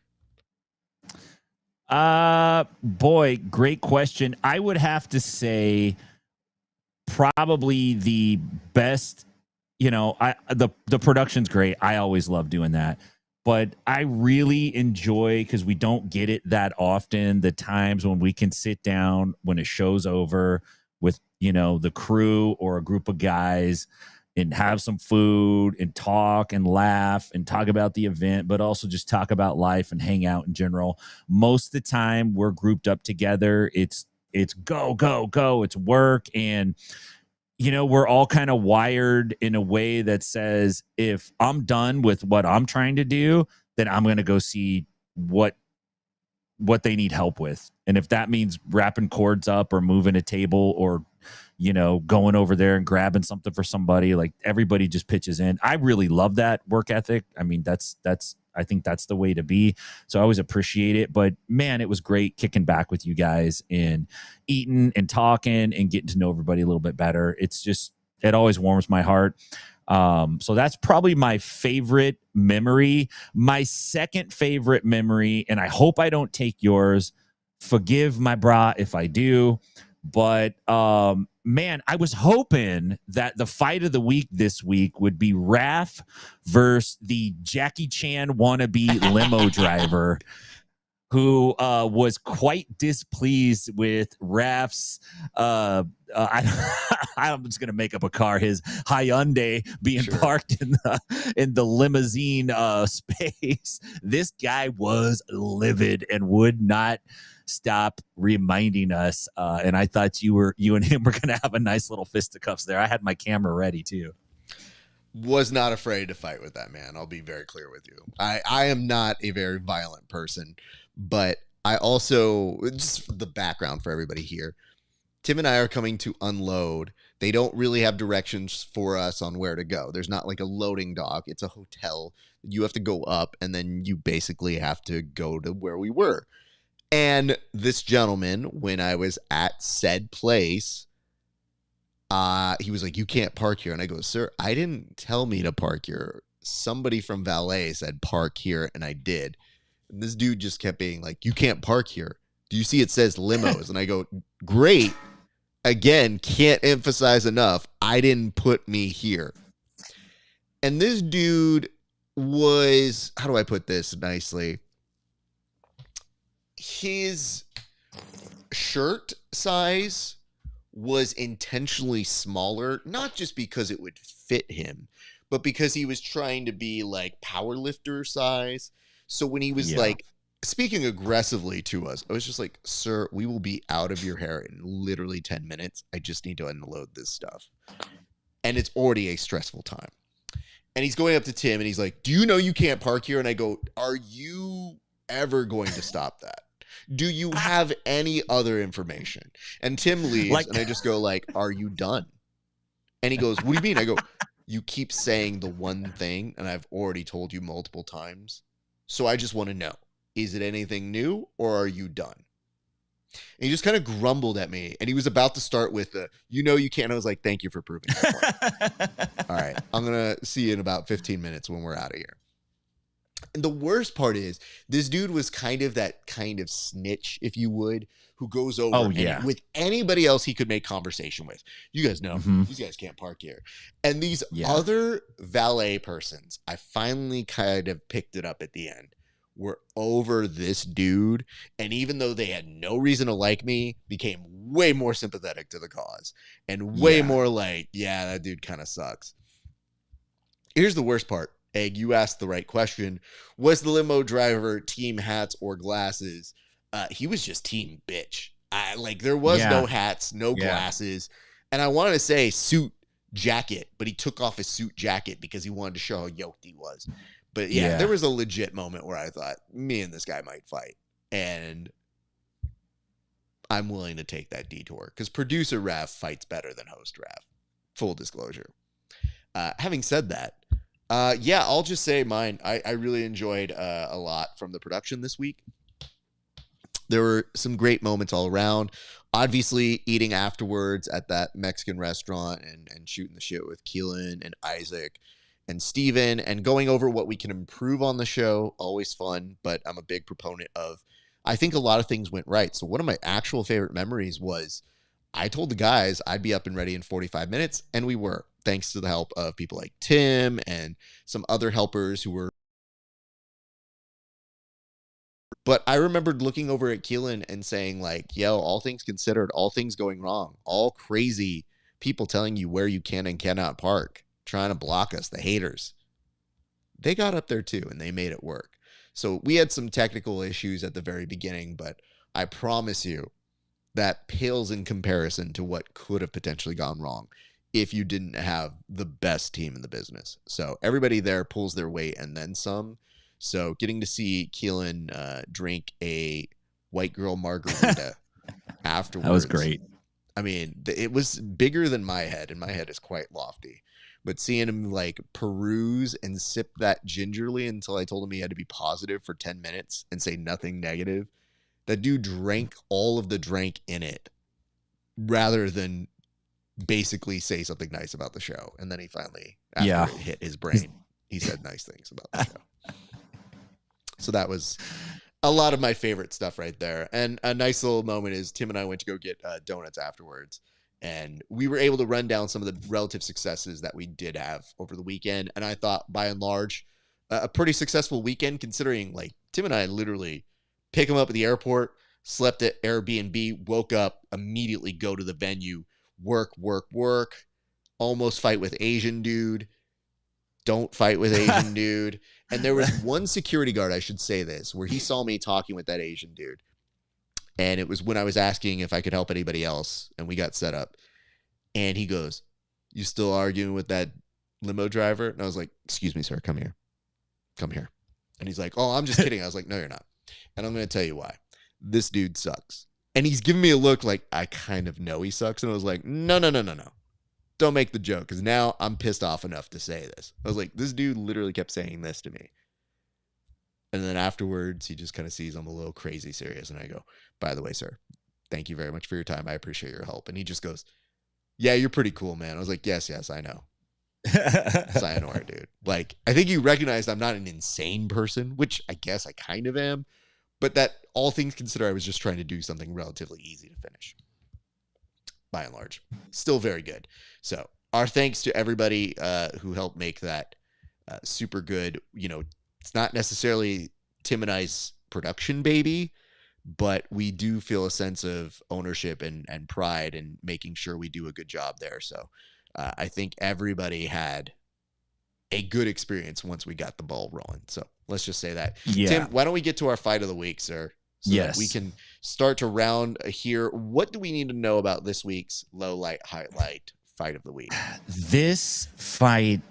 Boy, great question. I would have to say probably the best, the production's great. I always love doing that. But I really enjoy, because we don't get it that often, the times when we can sit down when a show's over with, the crew or a group of guys and have some food and talk and laugh and talk about the event, but also just talk about life and hang out in general. Most of the time we're grouped up together. It's go, go, go. It's work. And, we're all kind of wired in a way that says, if I'm done with what I'm trying to do, then I'm going to go see what they need help with. And if that means wrapping cords up or moving a table or, going over there and grabbing something for somebody, like, everybody just pitches in. I really love that work ethic. I mean, I think that's the way to be. So I always appreciate it. But man, it was great kicking back with you guys and eating and talking and getting to know everybody a little bit better. It always warms my heart. So that's probably my favorite memory. My second favorite memory, and I hope I don't take yours, Forgive my bra if I do. But man, I was hoping that the fight of the week this week would be RAF versus the Jackie Chan wannabe limo driver who was quite displeased with RAF's I'm just gonna make up a car, his Hyundai being parked in the limousine space. This guy was livid and would not stop reminding us. And I thought you and him were gonna have a nice little fisticuffs there. I had my camera ready too. Was not afraid to fight with that man. I'll be very clear with you. I am not a very violent person, but I also, just the background for everybody here, Tim and I are coming to unload. They don't really have directions for us on where to go. There's not like a loading dock. It's a hotel. You have to go up, and then you basically have to go to where we were. And this gentleman, when I was at said place, he was like, "You can't park here." And I go, "Sir, I didn't tell me to park here. Somebody from valet said park here, and I did." And this dude just kept being like, "You can't park here. Do you see it says limos?" And I go, "Great. Again, can't emphasize enough. I didn't put me here." And this dude was, how do I put this nicely? His shirt size was intentionally smaller, not just because it would fit him, but because he was trying to be like power lifter size. So when he was like speaking aggressively to us, I was just like, "Sir, we will be out of your hair in literally 10 minutes. I just need to unload this stuff." And it's already a stressful time. And he's going up to Tim and he's like, "Do you know you can't park here?" And I go, "Are you ever going to stop that? Do you have any other information?" And Tim leaves, and I just go like, "Are you done?" And he goes, "What do you mean?" I go, "You keep saying the one thing, and I've already told you multiple times. So I just want to know, is it anything new, or are you done?" And he just kind of grumbled at me, and he was about to start with the, "You know you can't." I was like, "Thank you for proving that point." All right, I'm going to see you in about 15 minutes when we're out of here. And the worst part is, this dude was kind of that kind of snitch, if you would, who goes over and with anybody else he could make conversation with. "You guys know, these guys can't park here." And these other valet persons, I finally kind of picked it up at the end, were over this dude. And even though they had no reason to like me, became way more sympathetic to the cause and way more like, "Yeah, that dude kind of sucks." Here's the worst part. Egg, you asked the right question. Was the limo driver team hats or glasses? He was just team bitch. There was no hats, no glasses. And I wanted to say suit jacket, but he took off his suit jacket because he wanted to show how yoked he was. But there was a legit moment where I thought, me and this guy might fight. And I'm willing to take that detour because producer Raf fights better than host Raf. Full disclosure. Having said that, I'll just say mine. I really enjoyed a lot from the production this week. There were some great moments all around. Obviously, eating afterwards at that Mexican restaurant and shooting the shit with Keelan and Isaac and Steven and going over what we can improve on the show. Always fun, but I'm a big proponent of, I think a lot of things went right. So one of my actual favorite memories was I told the guys I'd be up and ready in 45 minutes, and we were, thanks to the help of people like Tim and some other helpers who were. But I remembered looking over at Keelan and saying like, "Yo, all things considered, all things going wrong, all crazy people telling you where you can and cannot park, trying to block us, the haters, they got up there too, and they made it work." So we had some technical issues at the very beginning, but I promise you that pales in comparison to what could have potentially gone wrong if you didn't have the best team in the business. So everybody there pulls their weight and then some. So getting to see Keelan drink a white girl margarita afterwards. That was great. I mean, it was bigger than my head, and my head is quite lofty. But seeing him like peruse and sip that gingerly until I told him he had to be positive for 10 minutes and say nothing negative. That dude drank all of the drink in it rather than basically say something nice about the show. And then he finally, after it hit his brain, he said nice things about the show. So that was a lot of my favorite stuff right there. And a nice little moment is Tim and I went to go get donuts afterwards. And we were able to run down some of the relative successes that we did have over the weekend. And I thought, by and large, a pretty successful weekend, considering like Tim and I literally pick him up at the airport, slept at Airbnb, woke up, immediately go to the venue, work, almost fight with Asian dude, don't fight with Asian dude. And there was one security guard, I should say this, where he saw me talking with that Asian dude. And it was when I was asking if I could help anybody else, and we got set up. And he goes, "You still arguing with that limo driver?" And I was like, "Excuse me, sir, come here. Come here." And he's like, "Oh, I'm just kidding." I was like, "No, you're not. And I'm going to tell you why. This dude sucks." And he's giving me a look like I kind of know he sucks. And I was like, no. Don't make the joke, because now I'm pissed off enough to say this. I was like, this dude literally kept saying this to me. And then afterwards, he just kind of sees I'm a little crazy serious. And I go, "By the way, sir, thank you very much for your time. I appreciate your help." And he just goes, "Yeah, you're pretty cool, man." I was like, yes, I know. Sayonara, dude. Like, I think you recognized I'm not an insane person, which I guess I kind of am. But that, all things considered, I was just trying to do something relatively easy to finish. By and large, still very good. So our thanks to everybody who helped make that super good. You know, it's not necessarily Tim and I's production baby, but we do feel a sense of ownership and pride in making sure we do a good job there. So I think everybody had a good experience once we got the ball rolling. So let's just say that. Yeah. Tim, why don't we get to our fight of the week, sir? So yes. that we can start to round here. What do we need to know about this week's low light, highlight fight of the week? This fight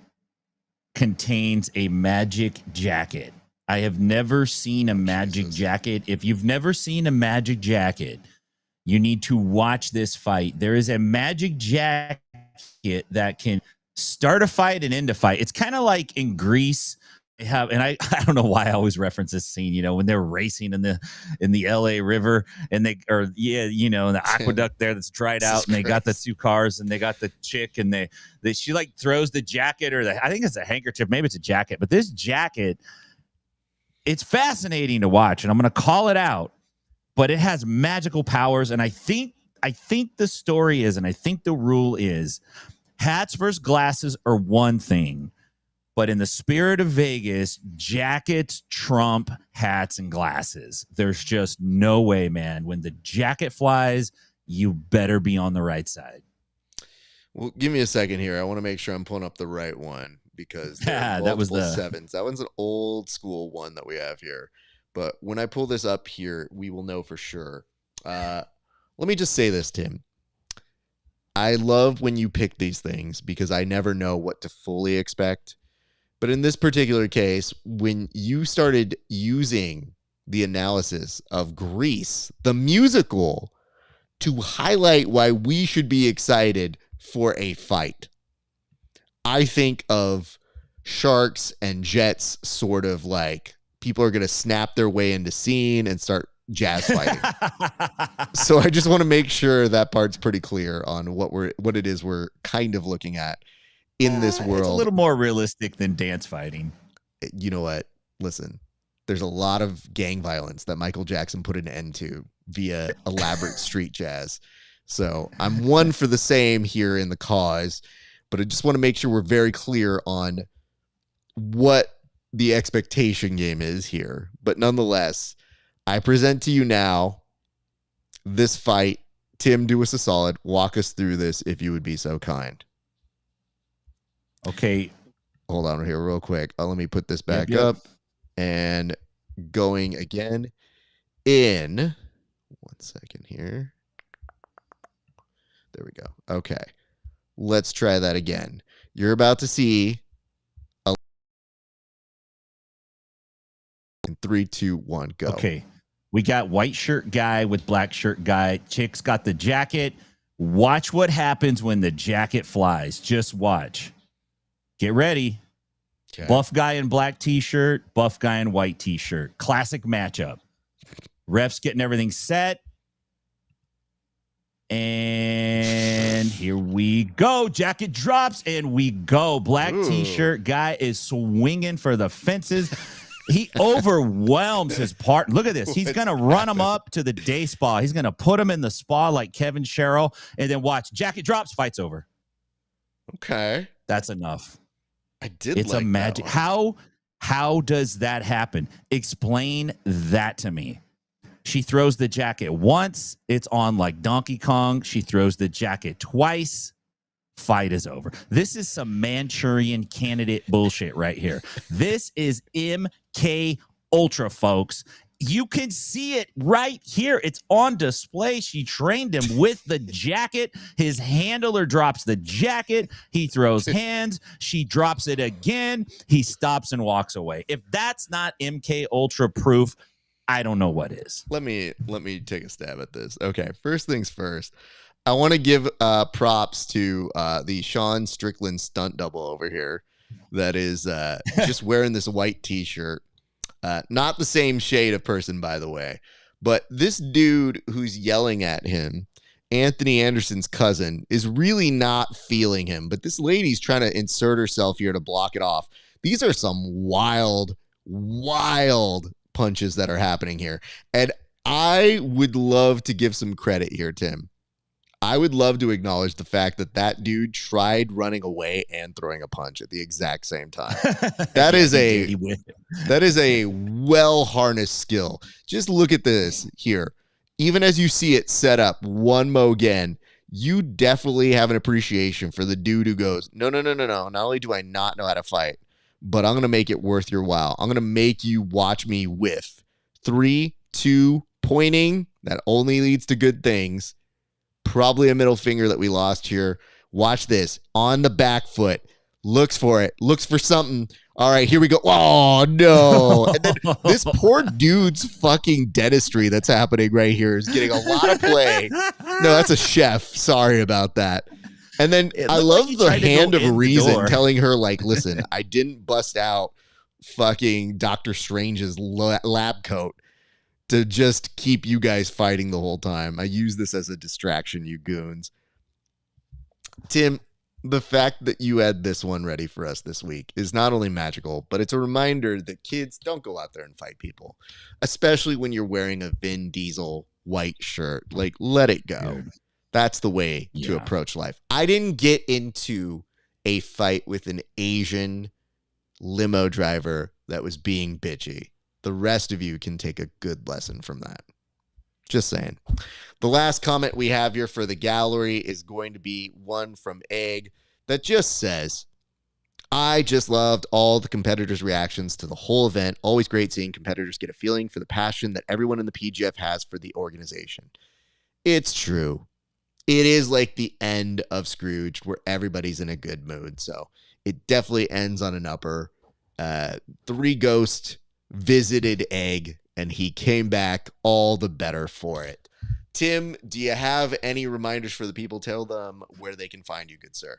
contains a magic jacket. I have never seen a magic jacket. If you've never seen a magic jacket, you need to watch this fight. There is a magic jacket that can start a fight and end a fight. It's kind of like in Greece. I don't know why I always reference this scene, you know, when they're racing in the LA River and in the aqueduct there that's dried out, and they got the two cars and they got the chick, and she like throws the jacket, or I think it's a handkerchief, maybe it's a jacket, but this jacket, it's fascinating to watch, and I'm going to call it out, but it has magical powers. And I think the story is, and I think the rule is, hats versus glasses are one thing. But in the spirit of Vegas, jackets trump hats and glasses. There's just no way, man. When the jacket flies, you better be on the right side. Well, give me a second here. I want to make sure I'm pulling up the right one, because that was the sevens. That one's an old school one that we have here. But when I pull this up here, we will know for sure. Let me just say this, Tim. I love when you pick these things, because I never know what to fully expect. But in this particular case, when you started using the analysis of Grease, the musical, to highlight why we should be excited for a fight, I think of sharks and jets, sort of like people are going to snap their way into scene and start jazz fighting. So I just want to make sure that part's pretty clear on what it is we're kind of looking at in this world. It's a little more realistic than dance fighting. You know what? Listen, there's a lot of gang violence that Michael Jackson put an end to via elaborate street jazz. So I'm one for the same here in the cause, but I just want to make sure we're very clear on what the expectation game is here. But nonetheless, I present to you now this fight. Tim, do us a solid. Walk us through this, if you would be so kind. Okay. Hold on here real quick. Let me put this back up and going again in 1 second here. There we go. Okay. Let's try that again. You're about to see in 3, 2, 1, go. Okay. We got white shirt guy with black shirt guy. Chick's got the jacket. Watch what happens when the jacket flies. Just watch. Get ready. Okay. Buff guy in black t-shirt, buff guy in white t-shirt. Classic matchup. Refs getting everything set. And here we go. Jacket drops and we go. Black t-shirt guy is swinging for the fences. He overwhelms his partner. Look at this. He's going to run him up to the day spa. He's going to put him in the spa like Kevin Sherrill, and then watch. Jacket drops, fight's over. Okay. That's enough. I did It's like a magic. How does that happen? Explain that to me. She throws the jacket once. It's on like Donkey Kong. She throws the jacket twice. Fight is over. This is some Manchurian candidate bullshit right here. This is MK Ultra, folks. You can see it right here. It's on display. She trained him with the jacket. His handler drops the jacket. He throws hands. She drops it again. He stops and walks away. If that's not MK Ultra proof, I don't know what is. Let me take a stab at this. Okay, first things first. I want to give props to the Sean Strickland stunt double over here that is just wearing this white T-shirt. Not the same shade of person, by the way. But this dude who's yelling at him, Anthony Anderson's cousin, is really not feeling him. But this lady's trying to insert herself here to block it off. These are some wild, wild punches that are happening here. And I would love to give some credit here, Tim. I would love to acknowledge the fact that that dude tried running away and throwing a punch at the exact same time. That is a well harnessed skill. Just look at this here. Even as you see it set up one mo again, you definitely have an appreciation for the dude who goes, no. Not only do I not know how to fight, but I'm going to make it worth your while. I'm going to make you watch me whiff. 3, 2, pointing. That only leads to good things. Probably a middle finger that we lost here. Watch this. On the back foot. Looks for it. Looks for something. All right, here we go. Oh, no. And then this poor dude's fucking dentistry that's happening right here is getting a lot of play. No, that's a chef. Sorry about that. And then I love the hand of reason telling her, like, listen, I didn't bust out fucking Dr. Strange's lab coat to just keep you guys fighting the whole time. I use this as a distraction, you goons. Tim, the fact that you had this one ready for us this week is not only magical, but it's a reminder that kids don't go out there and fight people, especially when you're wearing a Vin Diesel white shirt. Like, let it go. Dude. That's the way to approach life. I didn't get into a fight with an Asian limo driver that was being bitchy. The rest of you can take a good lesson from that. Just saying. The last comment we have here for the gallery is going to be one from Egg that just says, I just loved all the competitors' reactions to the whole event. Always great seeing competitors get a feeling for the passion that everyone in the PGF has for the organization. It's true. It is like the end of Scrooge where everybody's in a good mood. So it definitely ends on an upper. 3 Ghost visited Egg, and he came back all the better for it. Tim, do you have any reminders for the people? Tell them where they can find you, good sir.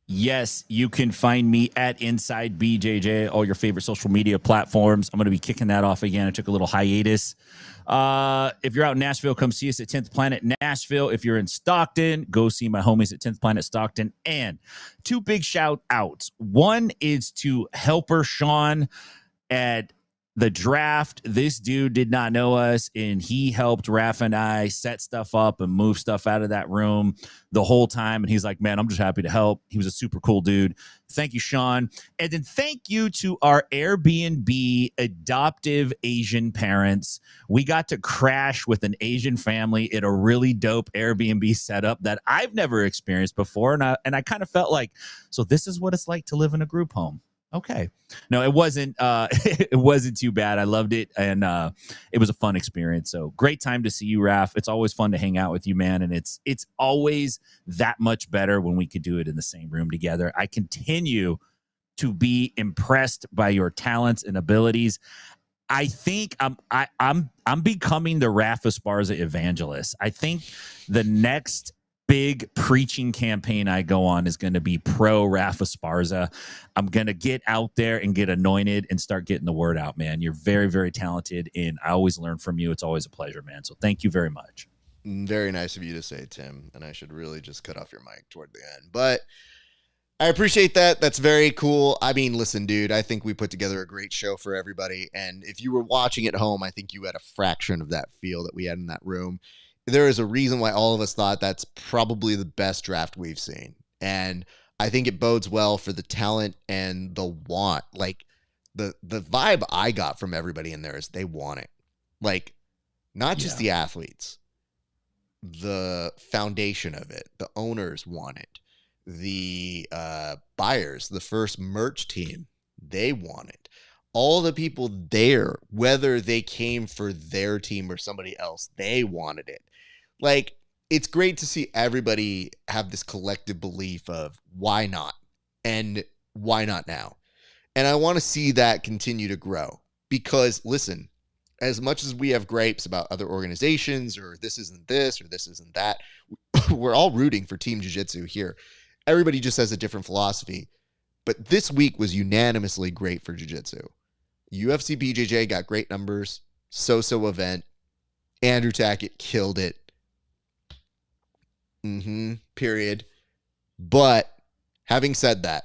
Yes, you can find me at Inside BJJ, all your favorite social media platforms. I'm going to be kicking that off again. I took a little hiatus. If you're out in Nashville, come see us at 10th Planet Nashville. If you're in Stockton, go see my homies at 10th Planet Stockton. And 2 big shout outs. One is to Helper Sean at the draft. This dude did not know us, and he helped Raf and I set stuff up and move stuff out of that room the whole time. And he's like, man, I'm just happy to help. He was a super cool dude. Thank you, Sean. And then thank you to our Airbnb adoptive Asian parents. We got to crash with an Asian family in a really dope Airbnb setup that I've never experienced before. And I kind of felt like, so this is what it's like to live in a group home. Okay. No, it wasn't it wasn't too bad. I loved it, and it was a fun experience. So great time to see you, Raf. It's always fun to hang out with you, man, and it's always that much better when we could do it in the same room together. I continue to be impressed by your talents and abilities. I think I'm becoming the RAF ESPARZA evangelist. I think the next big preaching campaign I go on is going to be pro RAF ESPARZA. I'm going to get out there and get anointed and start getting the word out, man. You're very, very talented, and I always learn from you. It's always a pleasure, man. So thank you very much. Very nice of you to say, Tim. And I should really just cut off your mic toward the end. But I appreciate that. That's very cool. I mean, listen, dude, I think we put together a great show for everybody. And if you were watching at home, I think you had a fraction of that feel that we had in that room. There is a reason why all of us thought that's probably the best draft we've seen. And I think it bodes well for the talent and the want. Like the vibe I got from everybody in there is they want it. Like, not just the athletes, the foundation of it, the owners want it, the buyers, the first merch team, they want it. All the people there, whether they came for their team or somebody else, they wanted it. Like, it's great to see everybody have this collective belief of why not, and why not now. And I want to see that continue to grow because, listen, as much as we have gripes about other organizations or this isn't this or this isn't that, we're all rooting for Team Jiu-Jitsu here. Everybody just has a different philosophy. But this week was unanimously great for Jiu-Jitsu. UFC BJJ got great numbers. So-so event. Andrew Tackett killed it. Period. But having said that,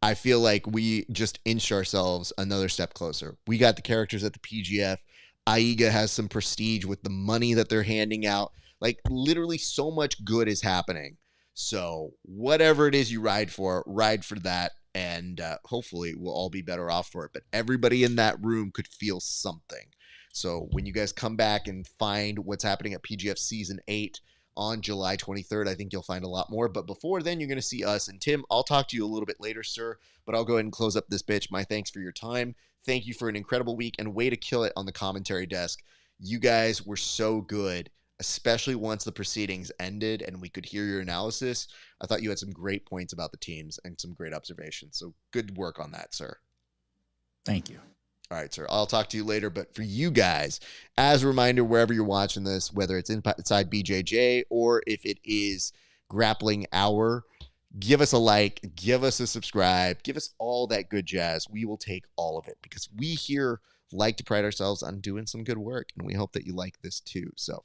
I feel like we just inched ourselves another step closer. We got the characters at the PGF. AIGA has some prestige with the money that they're handing out. Like, literally so much good is happening. So whatever it is you ride for that. And hopefully we'll all be better off for it. But everybody in that room could feel something. So when you guys come back and find what's happening at PGF Season 8 on July 23rd, I think you'll find a lot more. But before then, you're going to see us. And Tim, I'll talk to you a little bit later, sir. But I'll go ahead and close up this bitch. My thanks for your time. Thank you for an incredible week and way to kill it on the commentary desk. You guys were so good, especially once the proceedings ended and we could hear your analysis. I thought you had some great points about the teams and some great observations. So good work on that, sir. Thank you. All right, sir. I'll talk to you later. But for you guys, as a reminder, wherever you're watching this, whether it's inside BJJ or if it is Grappling Hour, give us a like, give us a subscribe, give us all that good jazz. We will take all of it because we here like to pride ourselves on doing some good work, and we hope that you like this too. So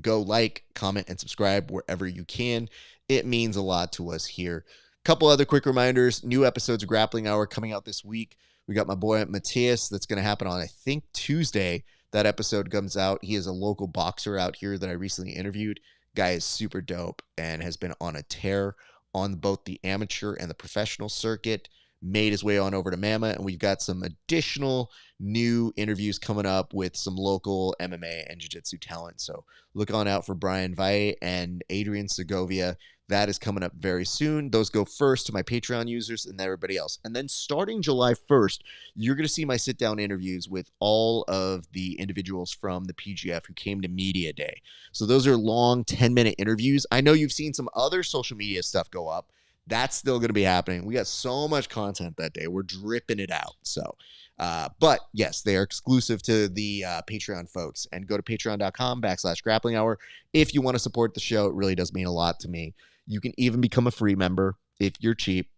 go like, comment, and subscribe wherever you can. It means a lot to us here. Couple other quick reminders. New episodes of Grappling Hour coming out this week. We got my boy Matthias. That's going to happen on, I think, Tuesday. That episode comes out. He is a local boxer out here that I recently interviewed. Guy is super dope and has been on a tear on both the amateur and the professional circuit. Made his way on over to Mama, and we've got some additional new interviews coming up with some local MMA and jiu-jitsu talent. So look on out for Brian Valle and Adrian Segovia. That is coming up very soon. Those go first to my Patreon users and everybody else. And then starting July 1st, you're going to see my sit-down interviews with all of the individuals from the PGF who came to Media Day. So those are long 10-minute interviews. I know you've seen some other social media stuff go up. That's still going to be happening. We got so much content that day. We're dripping it out. So, but yes, they are exclusive to the Patreon folks. And go to patreon.com/grappling hour if you want to support the show. It really does mean a lot to me. You can even become a free member if you're cheap,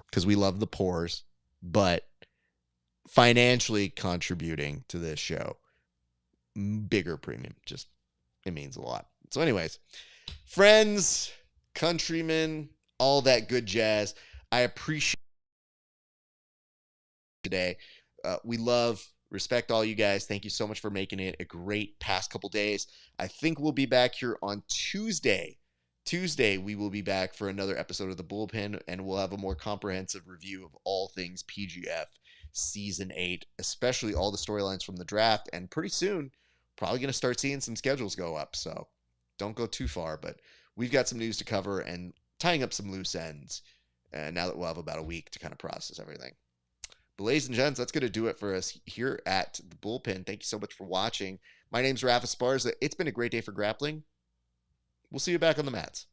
because we love the pores, but financially contributing to this show, bigger premium, just, it means a lot. So anyways, friends, countrymen, all that good jazz, I appreciate today. We love, respect all you guys. Thank you so much for making it a great past couple days. I think we'll be back here on Tuesday. We will be back for another episode of the Bullpen, and we'll have a more comprehensive review of all things PGF Season 8, especially all the storylines from the draft. And pretty soon, probably going to start seeing some schedules go up. So don't go too far, but we've got some news to cover and tying up some loose ends. And now that we'll have about a week to kind of process everything. But ladies and gents, that's going to do it for us here at the Bullpen. Thank you so much for watching. My name's RAF ESPARZA. It's been a great day for grappling. We'll see you back on the mats.